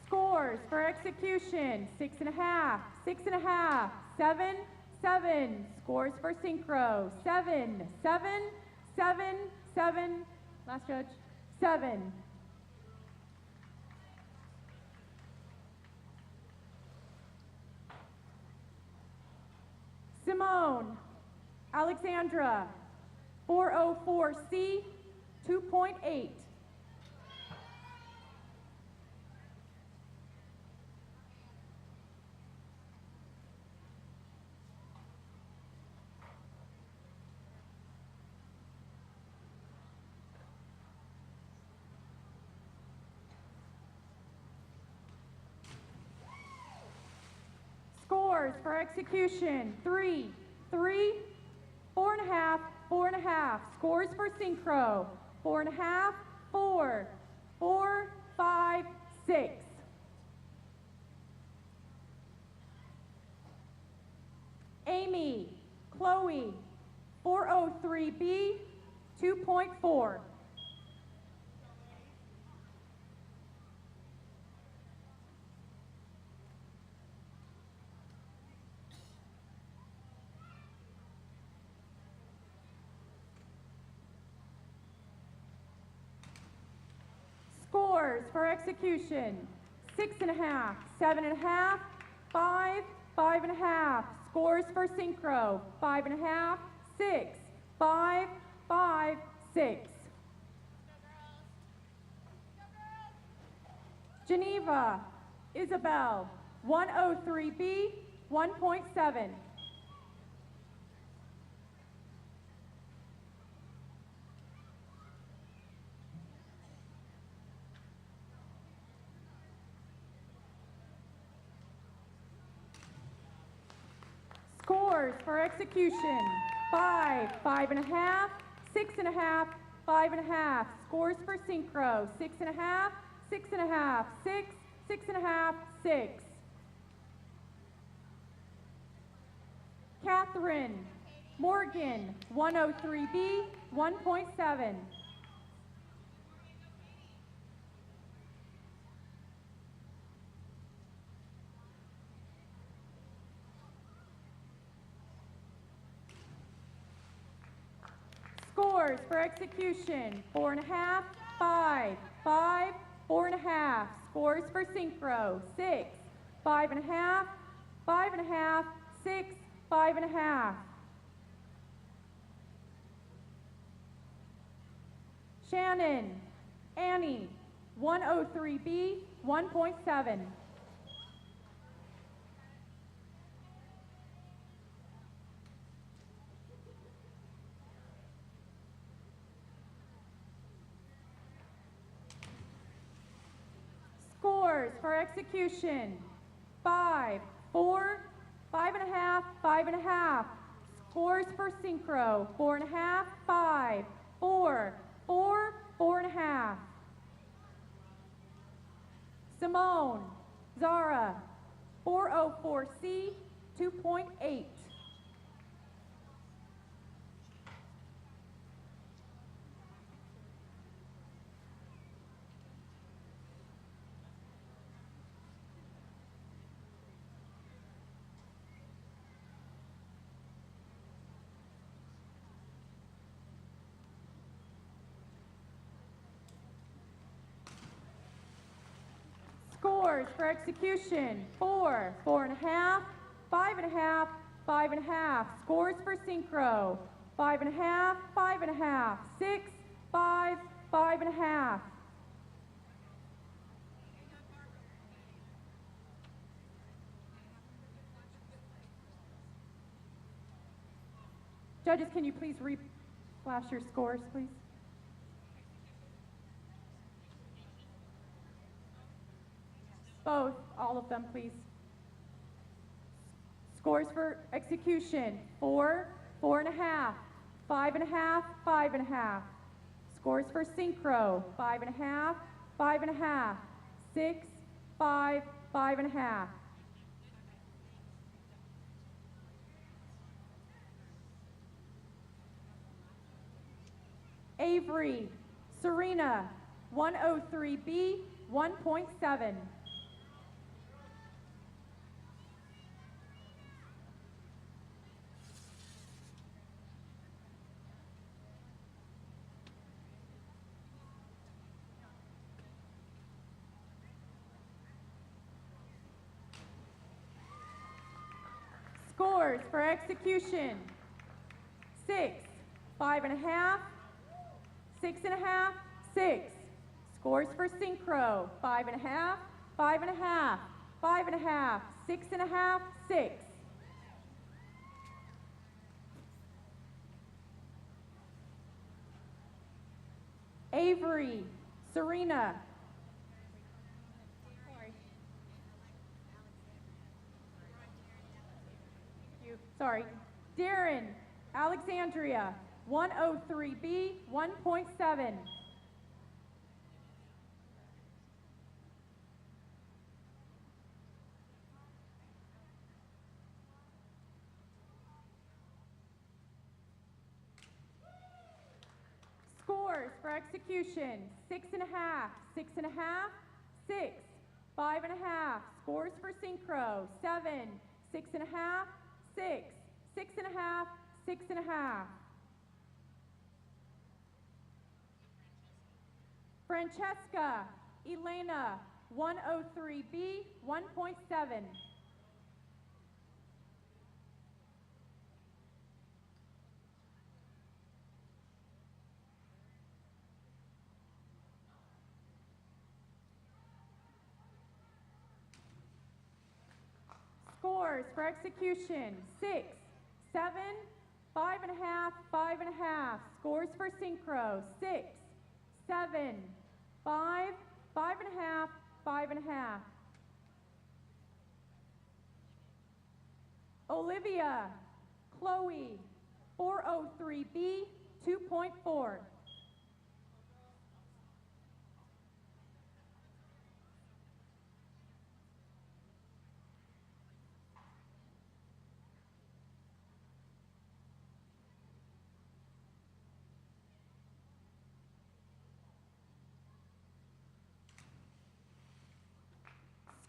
Scores for execution, 6.5, 6.5, 7, 7. Scores for synchro, 7, 7, 7, 7. Last judge, 7. Simone Alexandra, 404C 2.8. Scores for execution, 3, 3, 4.5, 4.5. Scores for Syncro. 4.5, 4, 4, 5, 6. Amy, Chloe, 403B, 2.4. Scores for execution, 6.5, 7.5, 5, 5.5. Scores for Syncro, 5.5, 6, 5, 5, 6. Geneva, Isabel, 103B, 1.7. Scores for execution, 5, 5.5, 6.5, 5.5. Scores for Syncro, 6.5, 6.5, 6, 6.5, 6. Catherine, Morgan, 103B, 1.7. Scores for execution, 4.5, 5, 5, 4.5. Scores for Syncro, 6, 5.5, 5.5, 6, 5.5. Shannon, Annie, 103B, 1.7. Scores for execution, 5, 4, 5.5, 5.5. Scores for Syncro, 4.5, 5, 4, 4, 4.5. Simone, Zara, 404C, 2.8. Scores for execution, 4, 4.5, 5.5, 5.5. Scores for Syncro, 5.5, 5.5, 6, 5, 5.5. Judges, can you please flash your scores, please? Both, all of them, please. Scores for execution, 4, 4.5, 5.5, 5.5. Scores for Syncro, 5.5, 5.5, 6, 5, 5.5. Avery, Serena, 103B, 1.7. Scores for execution, 6, 5.5, 6.5, 6. Scores for Syncro, 5.5, 5.5, 5.5, 6.5, 6. Avery, Serena. Sorry. Darren, Alexandria, 103B, 1.7. Scores for execution, 6.5, 6.5, 6, 5.5. Scores for synchro, 7, 6.5, 6, 6.5, 6.5. Francesca, Elena, 103B, 1.7. Scores for execution, 6, 7, 5.5, 5.5. Scores for synchro, 6, 7, 5, 5.5, 5.5. Olivia, Chloe, 403B, 2.4.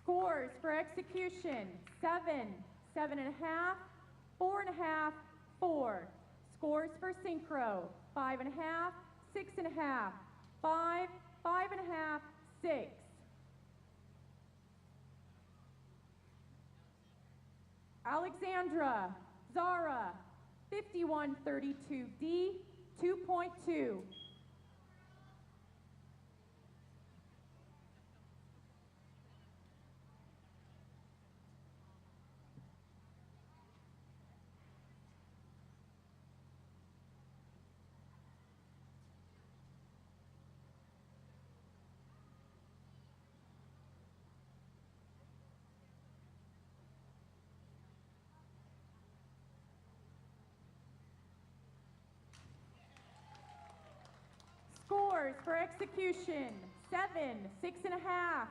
Scores for execution, 7, 7.5, 4.5, 4. Scores for synchro, 5.5, 6.5, 5, 5.5, 6. Alexandra, Zara, 5132D, 2.2. Scores for execution, 7, 6.5,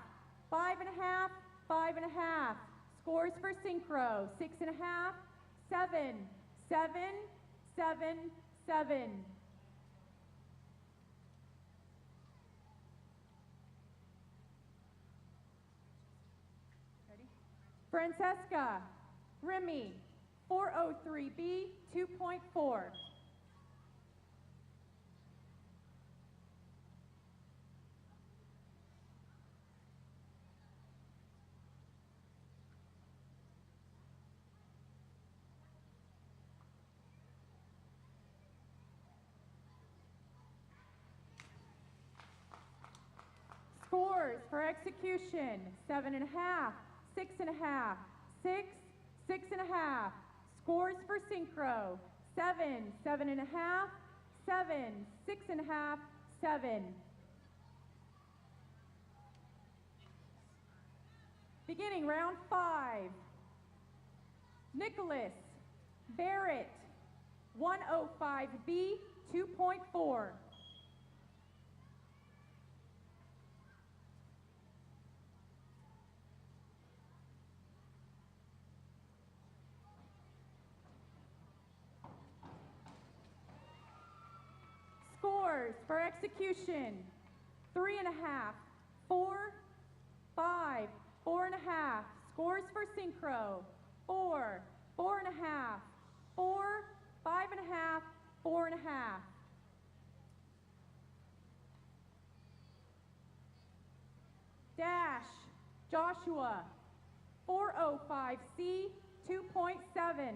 5.5, 5.5. Scores for synchro, 6.5, 7, 7, 7, 7. Ready? Francesca, Remy, 403B, 2.4. Scores for execution, 7.5, 6.5, 6, 6.5. Scores for synchro, 7, 7.5, 7, 6.5, 7. Beginning round 5. Nicholas, Barrett, 105B, 2.4. Scores for execution, 3.5, 4, 5, 4.5. Scores for synchro, 4, 4.5, 4, 5.5, 4.5. Dash, Joshua, 405C, 2.7.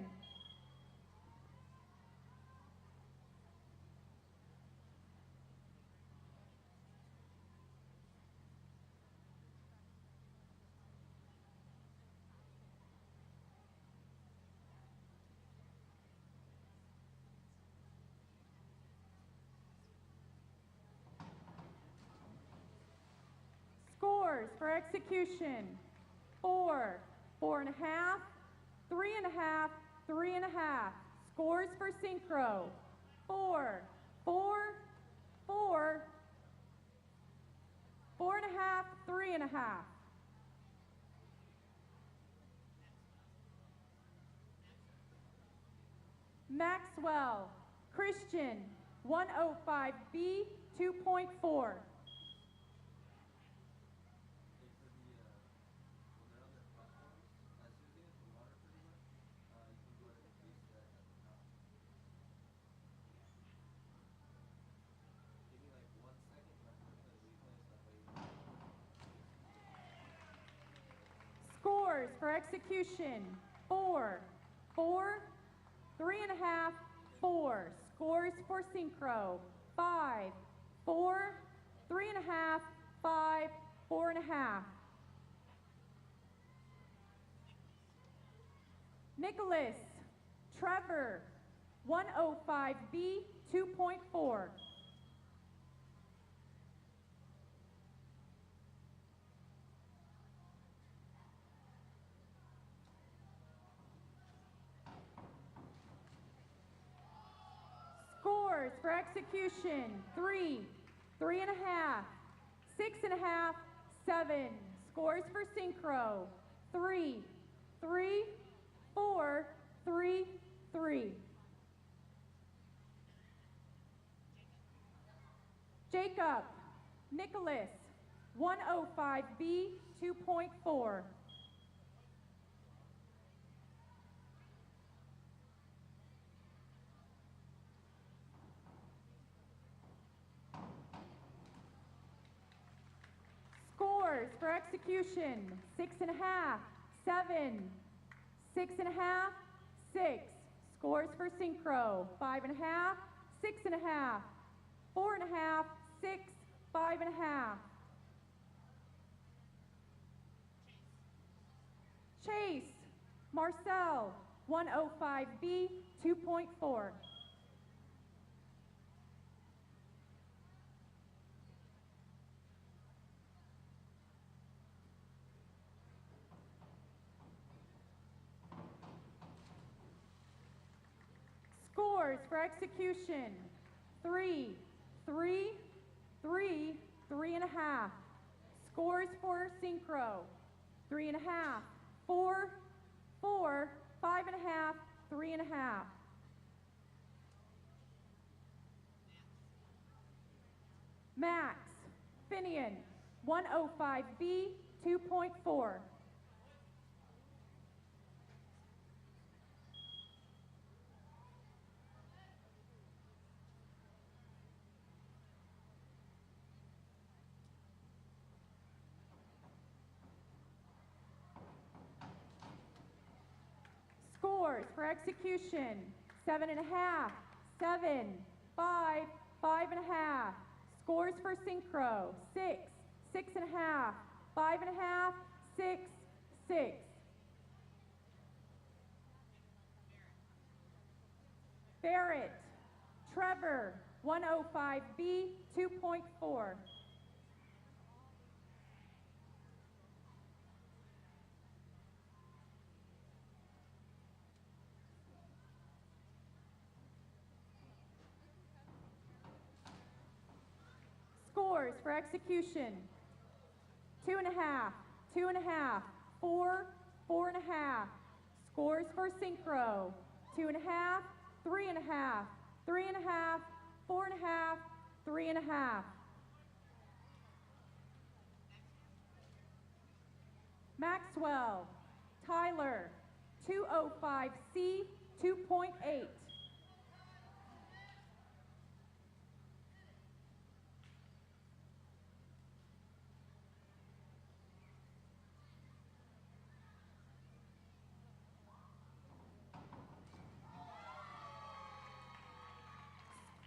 Scores for execution, 4, 4.5, 3.5, 3.5. Scores for Syncro, 4, 4, 4, 4.5, 3.5. Maxwell, Christian, 105B, 2.4. Scores for execution, 4, 4, 3.5, 4. Scores for Syncro, 5, 4, 3.5, 5, 4.5. Nicholas, Trevor, 105B, 2.4. Scores for execution, 3, 3.5, 6.5, 7. Scores for Syncro, 3, 3, 4, 3, 3. Jacob, Nicholas, 105B, 2.4. Scores for execution, 6.5, 7, 6.5, 6. Scores for Syncro, 5.5, 6.5, 4.5, 6, 5.5. Chase, Marcel, 105B, 2.4. Scores for execution, 3, 3, 3, 3.5. Scores for Syncro, 3.5, 4, 4, 5.5, 3.5. Max, Finian, 105B, 2.4. Scores for execution, 7.5, 7, 5, 5.5. Scores for Syncro, 6, 6.5, 5.5, 6, 6. Barrett, Trevor, 105B, 2.4. Scores for execution, 2.5, 2.5, 4, 4.5. Scores for Syncro, 2.5, 3.5, 3.5, 4.5, 3.5. Maxwell, Tyler, 205C, 2.8.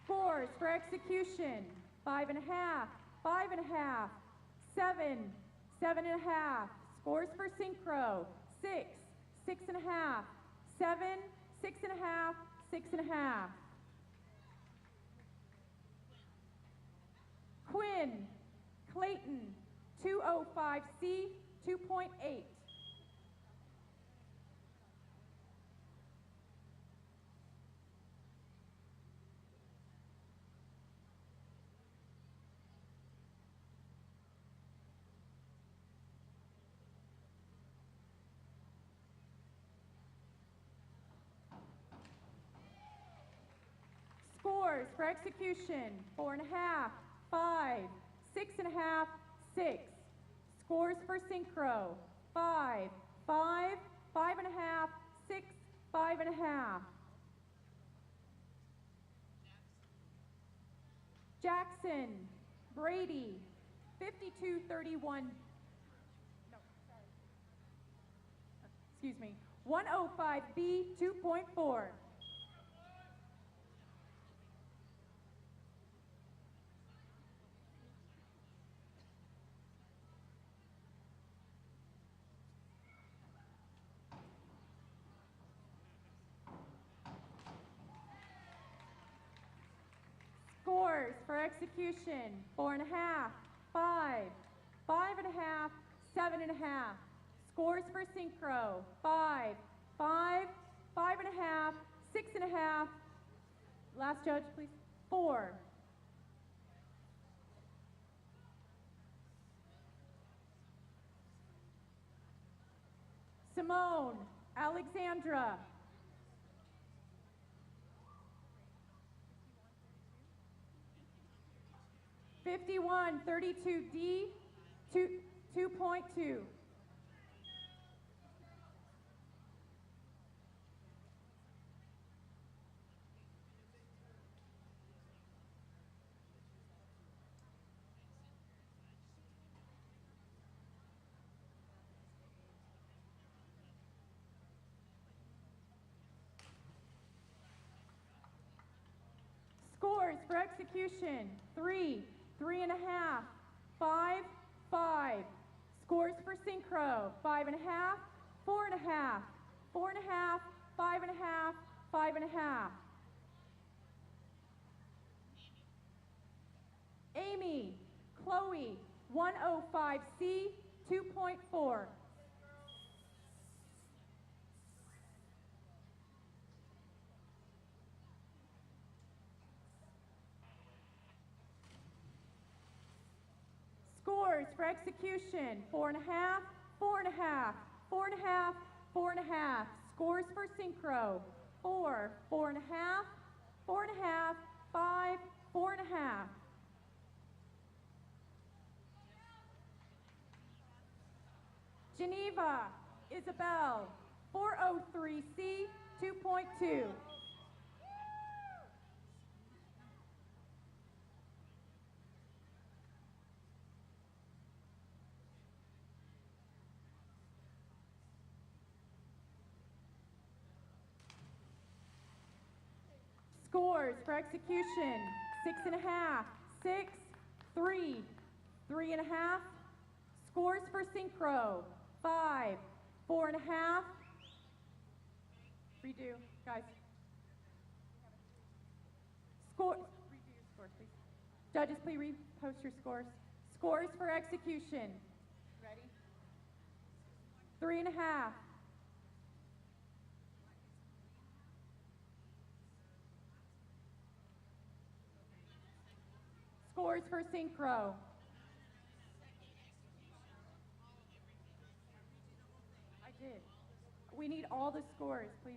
Scores for execution, 5.5, 5.5, 7, 7.5. Scores for Syncro, 6, 6.5, 7, 6.5, 6.5. Quinn, Clayton, 205C, 2.8. Scores for execution, 4.5, 5, 6.5, 6. Scores for synchro, 5, 5, 5.5, 6, 5.5. Jackson, Brady, 52-31. No, sorry. Excuse me. 105B 2.4. Scores for execution, 4.5, 5, 5.5, 7.5. Scores for synchro, 5, 5, 5.5, 6.5. Last judge, please. 4. Simone, Alexandra. 51-32D 2.2. Scores for execution, 3, 3.5, 5, 5. Scores for synchro, 5.5, 4.5, 4.5, 5.5, 5.5. Amy, Chloe, 105C 2.4. Scores for execution, 4.5, 4.5, 4.5, 4.5. Scores for synchro, 4, 4.5, 4.5, 5, 4.5. Geneva, Isabel, 403C 2.2. Scores for execution, 6.5, 6, 3, 3.5. Scores for synchro, 5, 4.5. Redo, guys. Redo your scores, please. Judges, please repost your scores. Scores for execution. Ready? 3.5. Scores for synchro. I did. We need all the scores, please.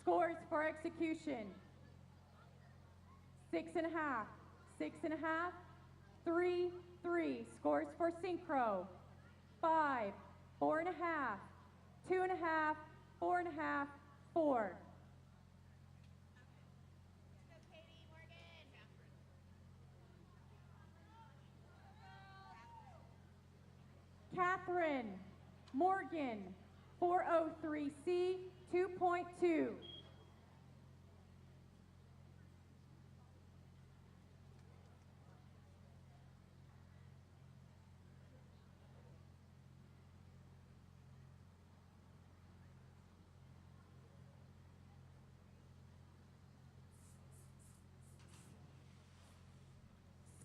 Scores for execution. 6.5, 6.5, 3, 3. Scores for synchro. 5, 4.5, 2.5, 4.5, 4. Catherine, Morgan, 403C 2.2.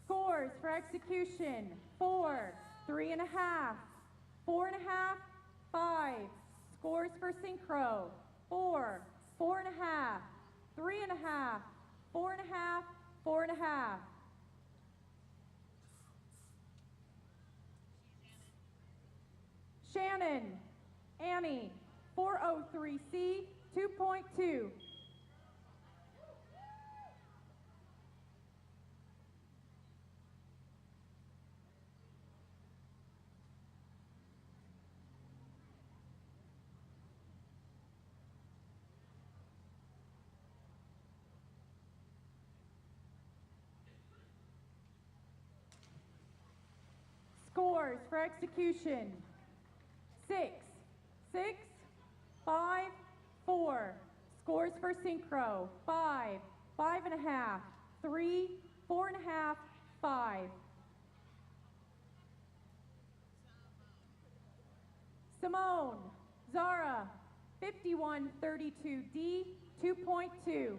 Scores for execution, 4, 3.5, 4.5, 5. Scores for synchro, 4, 4.5, 3.5, 4.5, 4.5. Shannon, Annie, 403C, 2.2. Scores for execution: 6, 6, 5, 4. Scores for synchro: 5, 5.5, 3, 4.5, 5. Simone, Zara, 5132D, 2.2.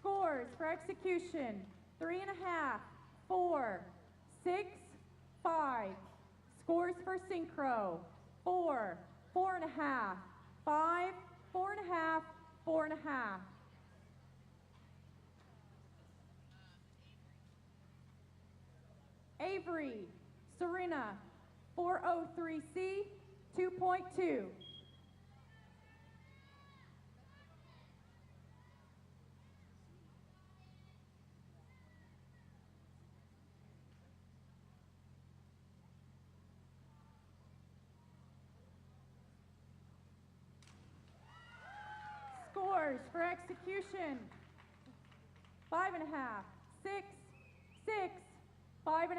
Scores for execution: 3.5, 4, 6, 5. Scores for synchro: 4, 4.5, 5, 4.5, 4.5. Avery, Serena, 403C, 2.2. Scores for execution: 5.5, 6, 6, 5.5.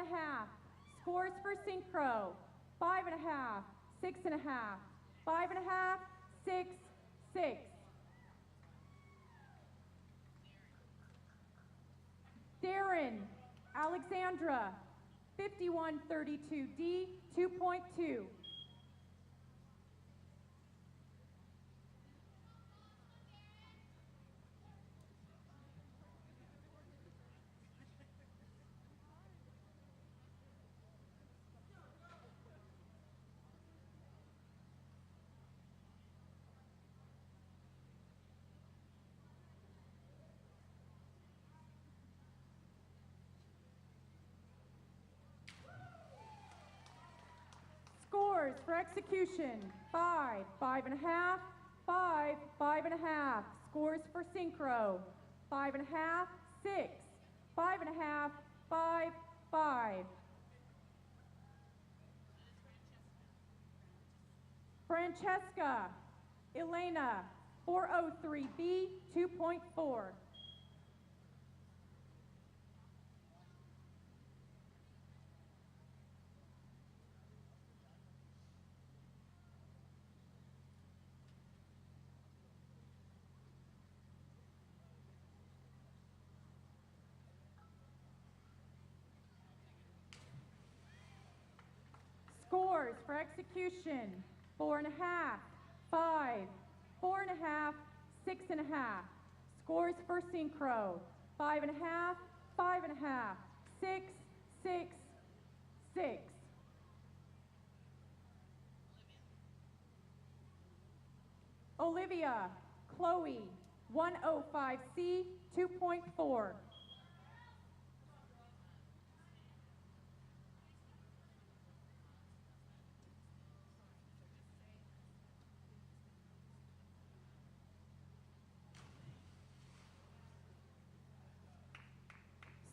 Scores for synchro: 5.5, 6.5, 5.5, 6, 6. Darren, Alexandra, 5132D, 2.2. Scores for execution: 5, 5.5, 5, 5.5. Scores for synchro: 5.5, 6, 5.5, 5, 5. Francesca, Elena, 403B, 2.4. Scores for execution: 4.5, 5, 4.5, 6.5. Scores for synchro: 5.5, 5.5, 6, 6, 6. Olivia, Chloe, 105C, 2.4.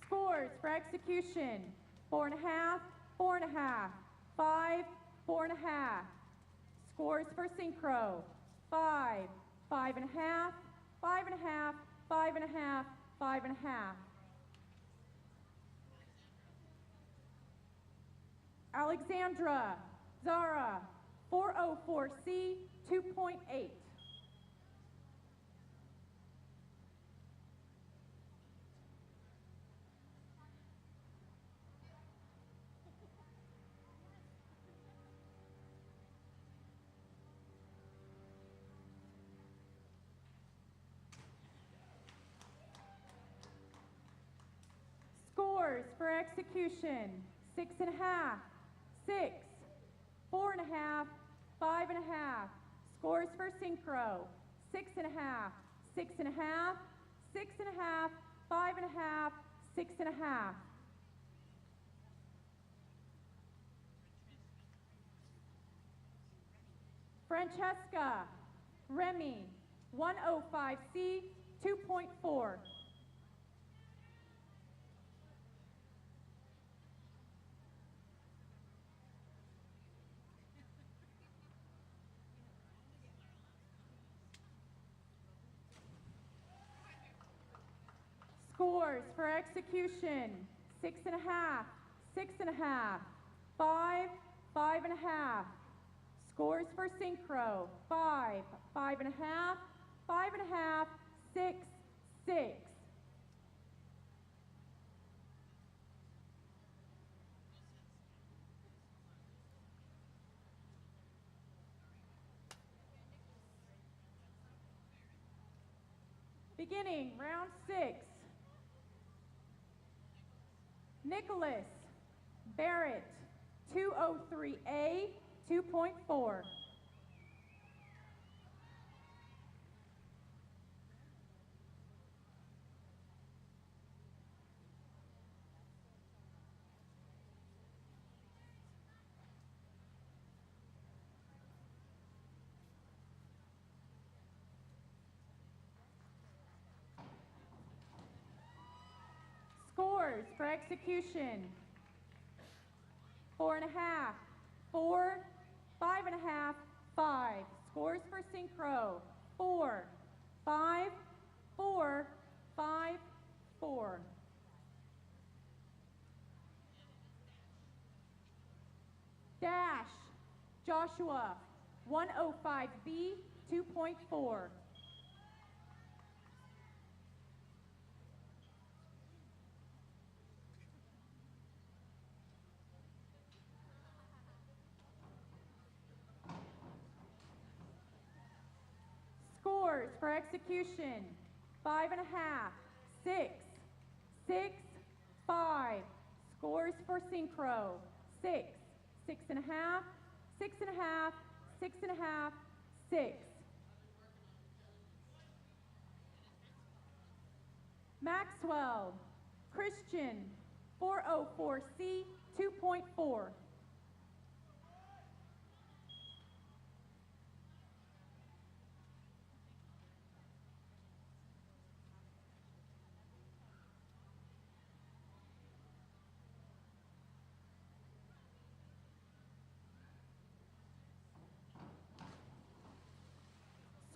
Scores for execution: 4.5, 4.5, 5, 4.5. Scores for synchro: 5, 5.5, 5.5, 5.5, 5.5. Alexandra, Zara, 404C, 2.8. Scores for execution, 6.5, 6, 4.5, 5.5. Scores for synchro, 6.5, 6.5, 6.5, 5.5, 6.5. Francesca, Remy, 105C, 2.4. Scores for execution, 6.5, 6.5, 5, 5.5. Scores for synchro, 5, 5.5, 5.5, 6, 6. Beginning round 6. Nicholas, Barrett, 203A, 2.4. Scores for execution, 4.5, 4, 5.5, 5. Scores for synchro, 4, 5, 4, 5, 4. Dash, Joshua, 105B, 2.4. Scores for execution, 5.5, 6, 6, 5. Scores for synchro, 6, 6.5, 6.5, 6.5, 6. Maxwell, Christian, 404C, 2.4.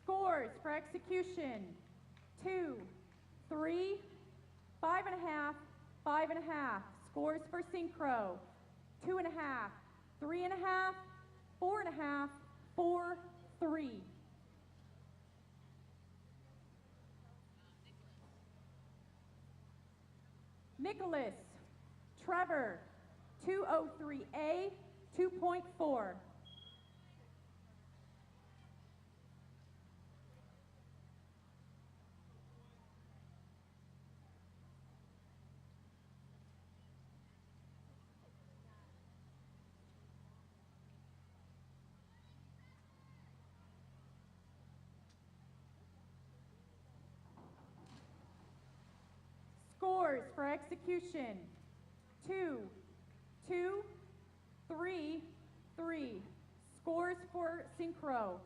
Scores for execution, 2, 3, 5.5, 5.5. Scores for synchro, 2.5, 3.5, 4.5, 4, 3. Nicholas, Trevor, 203A, 2.4. Scores for execution, 2, 2, 3, 3. Scores for synchro,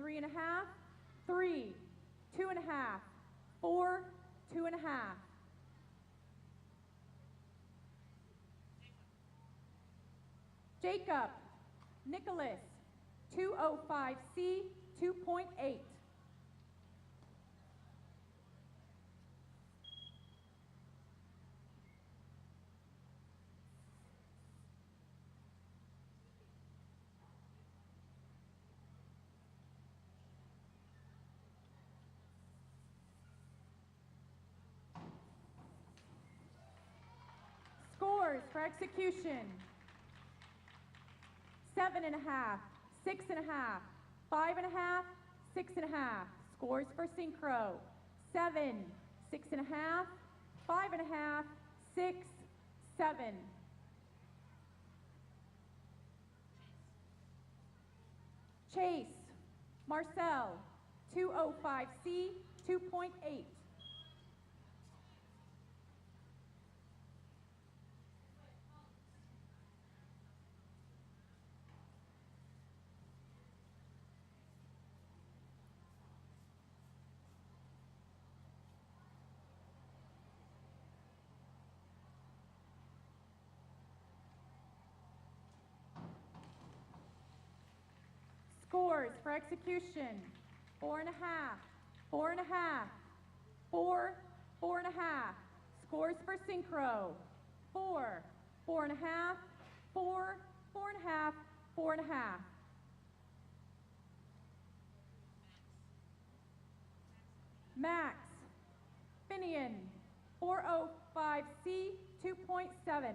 3.5, 3, 2.5, 4, 2.5. Jacob, Nicholas, 205C, 2.8. Scores for execution, 7.5, 6.5, 5.5, 6.5. Scores for synchro, 7, 6.5, 5.5, 6, 7. Chase, Marcel, 205C, 2.8. Scores for execution, 4.5, 4.5, 4, 4.5. Scores for synchro, 4, 4.5, 4, 4.5, 4.5. Max, Finian, 405C, 2.7.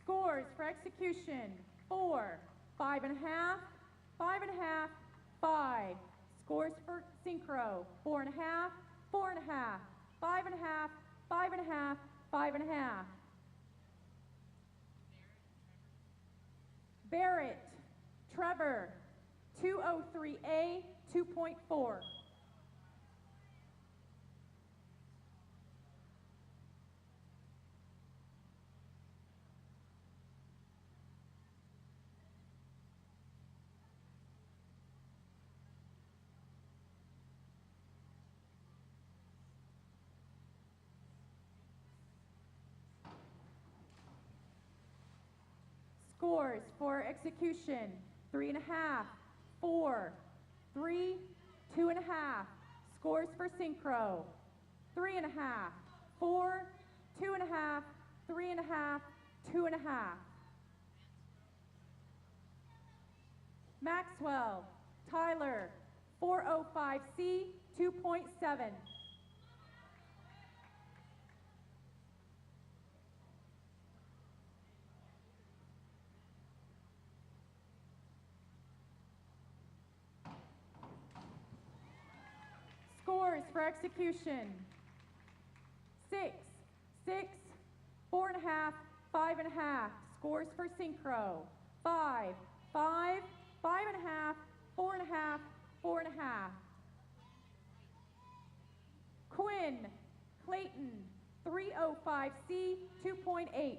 Scores for execution, 4, 5.5, 5.5, 5. Scores for synchro, 4.5, 4.5, 5.5, 5.5, 5.5. Barrett, Trevor, 203A, 2.4. Scores for execution, 3.5, 4, 3, 2.5. Scores for synchro, 3.5, 4, 2.5, 3.5, 2.5. Maxwell, Tyler, 405C, 2.7. Scores for execution, 6, 6, 4.5, 5.5. Scores for synchro, 5, 5, 5.5, 4.5, 4.5. Quinn, Clayton, 305C, 2.8.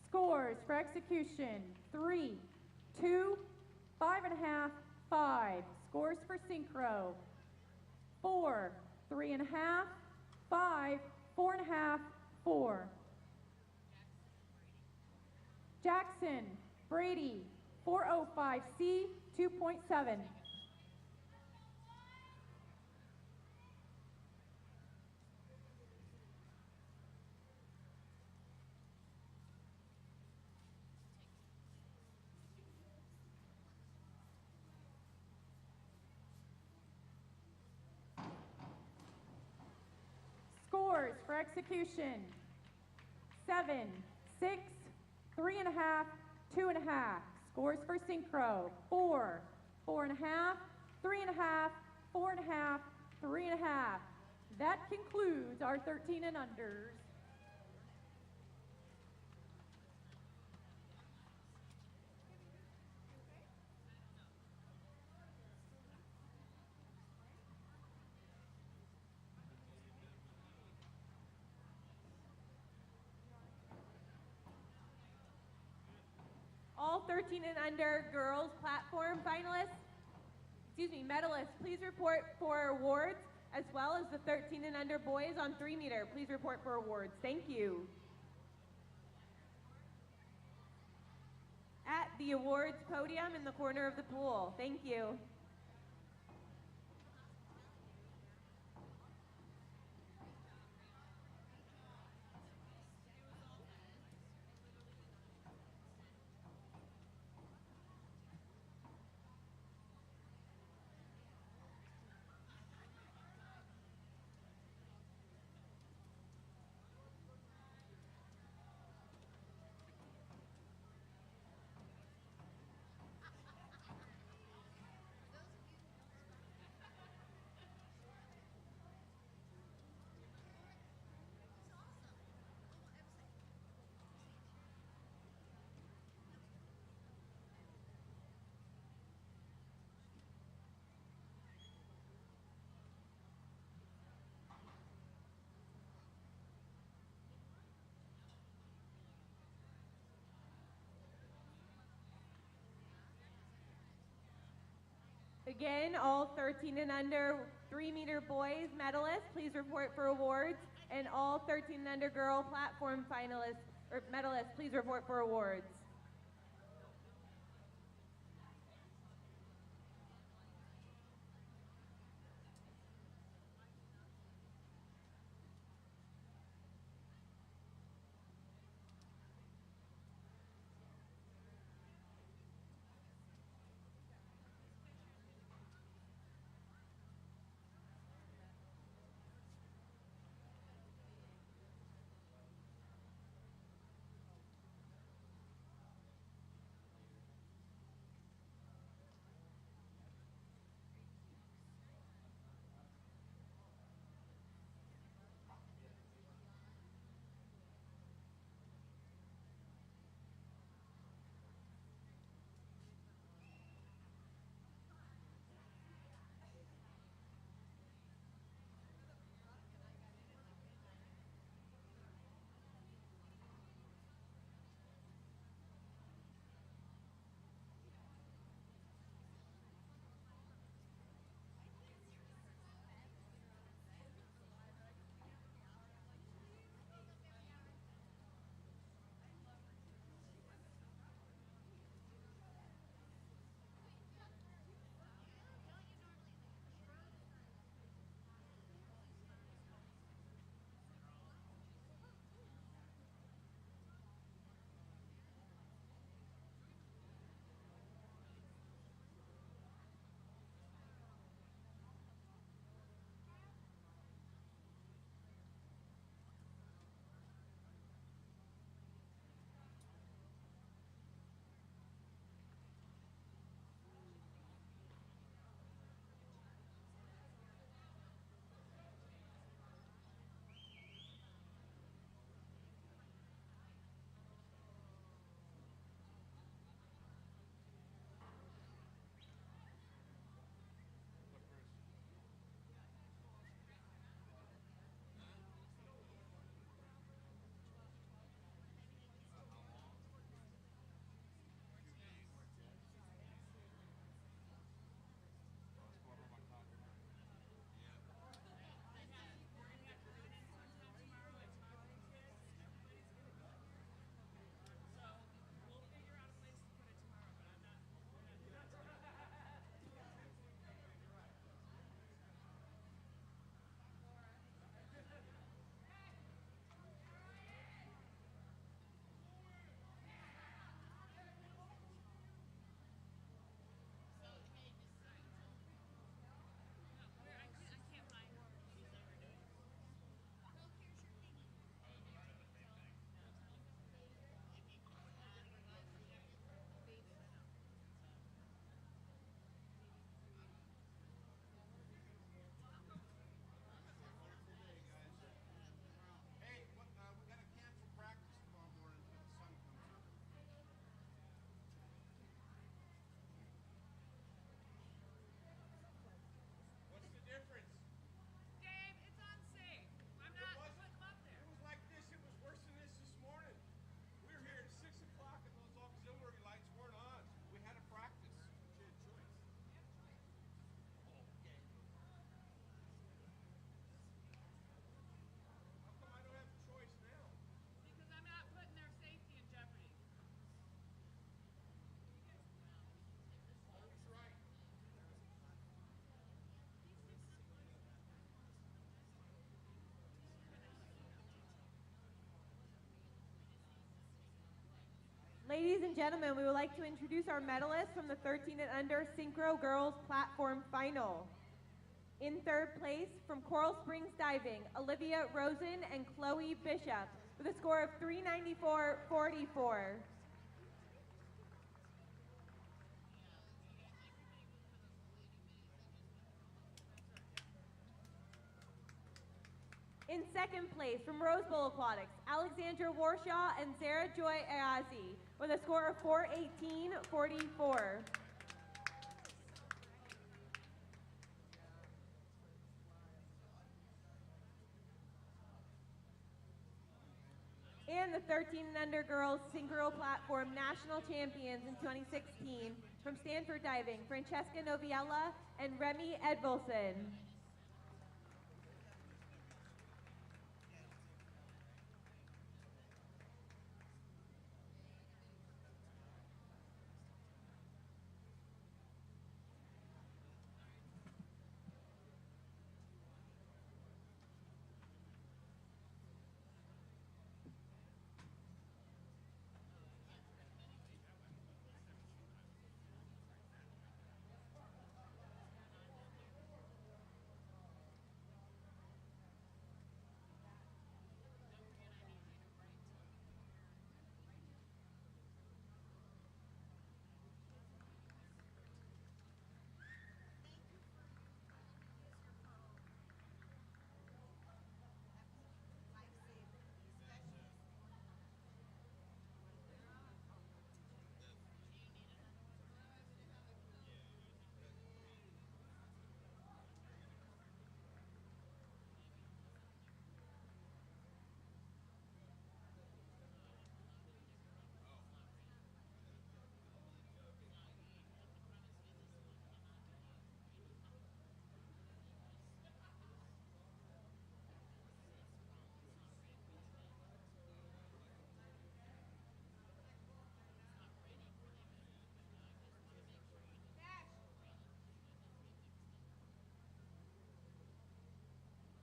Scores for execution, 3, 2, 5.5, 5. Scores for synchro, 4, 3.5, 5, 4.5, 4. Jackson, Brady, 405C, 2.7. Scores for execution, 7, 6, 3.5, 2.5. Scores for synchro, 4, 4.5, 3.5, 4.5, 3.5. That concludes our 13 and unders. All 13 and under girls platform medalists, please report for awards, as well as the 13 and under boys on 3 meter. Please report for awards. Thank you. At the awards podium in the corner of the pool. Thank you. Again, all 13 and under 3-meter boys medalists, please report for awards. And all 13 and under girl platform finalists or medalists, please report for awards. Ladies and gentlemen, we would like to introduce our medalists from the 13 and under Syncro Girls Platform Final. In third place, from Coral Springs Diving, Olivia Rosen and Chloe Bishop, with a score of 394.44. In second place, from Rose Bowl Aquatics, Alexandra Warshaw and Sarah Joy Ayazi, with a score of 418.44. and the 13 and under girls Syncro platform national champions in 2016 from Stanford Diving, Francesca Noviella and Remy Edvilson.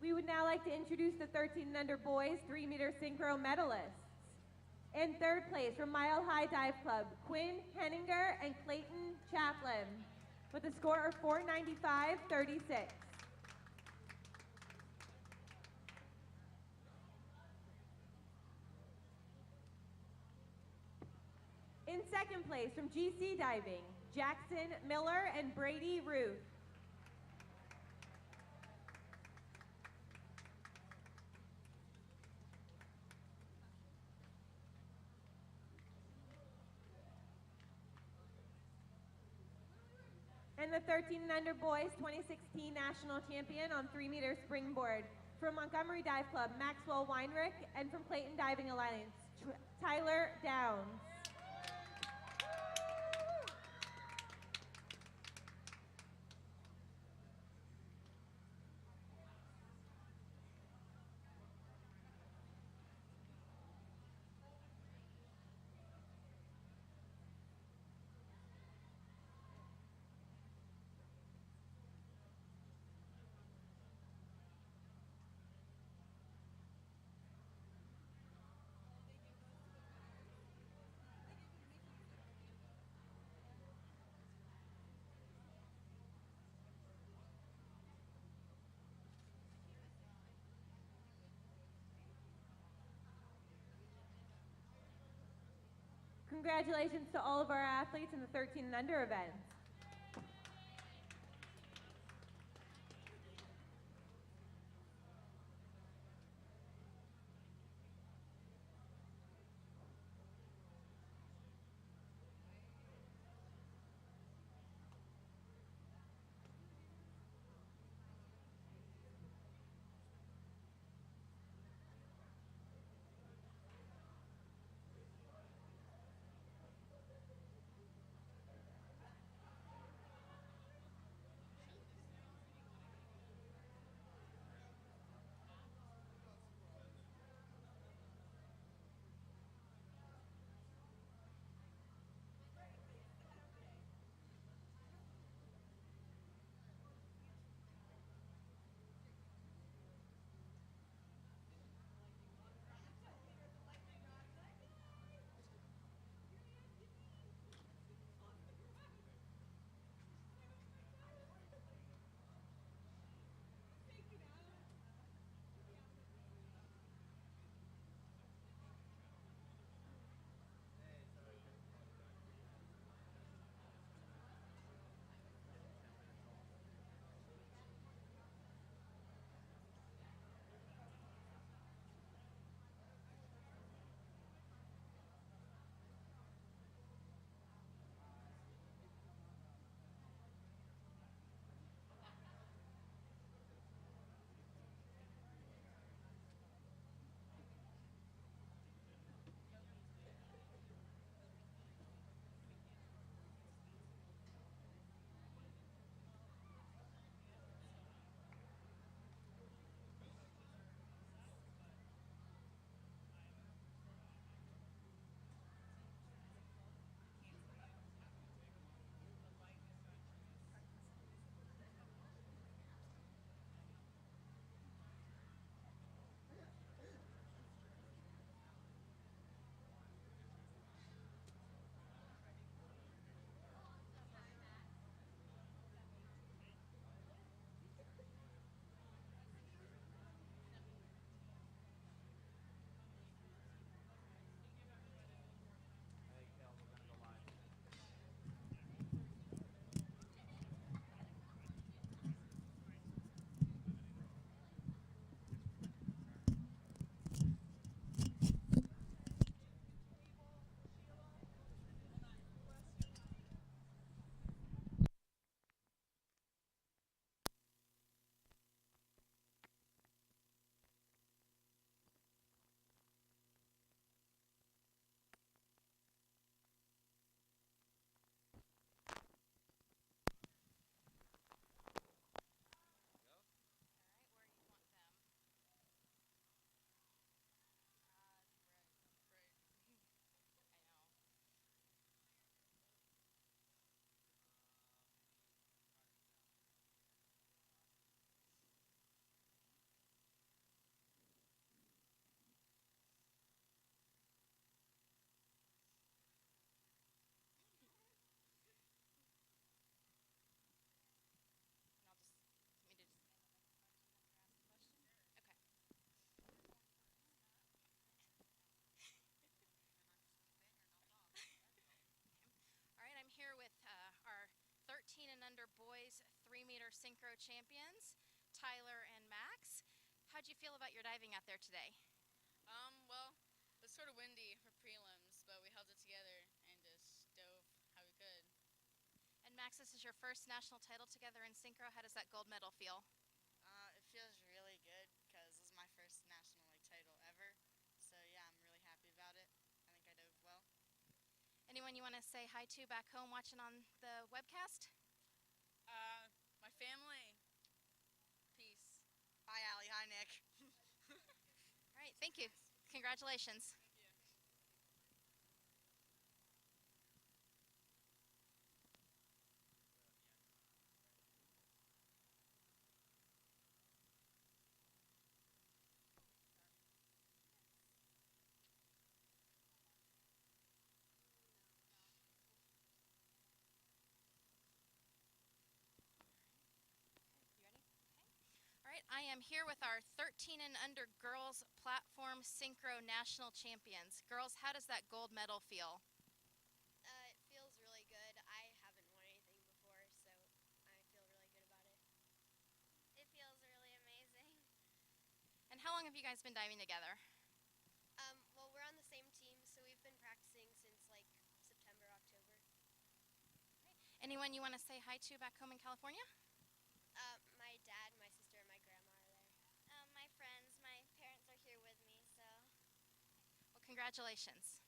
We would now like to introduce the 13 and under boys 3-meter synchro medalists. In third place from Mile High Dive Club, Quinn Henninger and Clayton Chaplin with a score of 495.36. In second place from GC Diving, Jackson Miller and Brady Ruth. And the 13 and under boys 2016 national champion on 3-meter springboard from Montgomery Dive Club, Maxwell Weinrich, and from Clayton Diving Alliance, Tyler Downs. Congratulations to all of our athletes in the 13 and under events. Syncro champions, Tyler and Max. How'd you feel about your diving out there today? Well, it was sort of windy for prelims, but we held it together and just dove how we could. And Max, this is your first national title together in Syncro. How does that gold medal feel? It feels really good because this is my first national title ever. So yeah, I'm really happy about it. I think I dove well. Anyone you want to say hi to back home watching on the webcast? My family. Peace. Hi Allie, hi Nick. All right, thank you. Congratulations. Thank you. You ready? Okay. All right, I am here with our 13 and under girls platform synchro national champions. Girls, how does that gold medal feel? It feels really good. I haven't won anything before, so I feel really good about it. It feels really amazing. And how long have you guys been diving together? Well, we're on the same team, so we've been practicing since like September, October. Anyone you want to say hi to back home in California? My dad, my sister, and my grandma are there. My friends, my parents are here with me, so. Well, congratulations.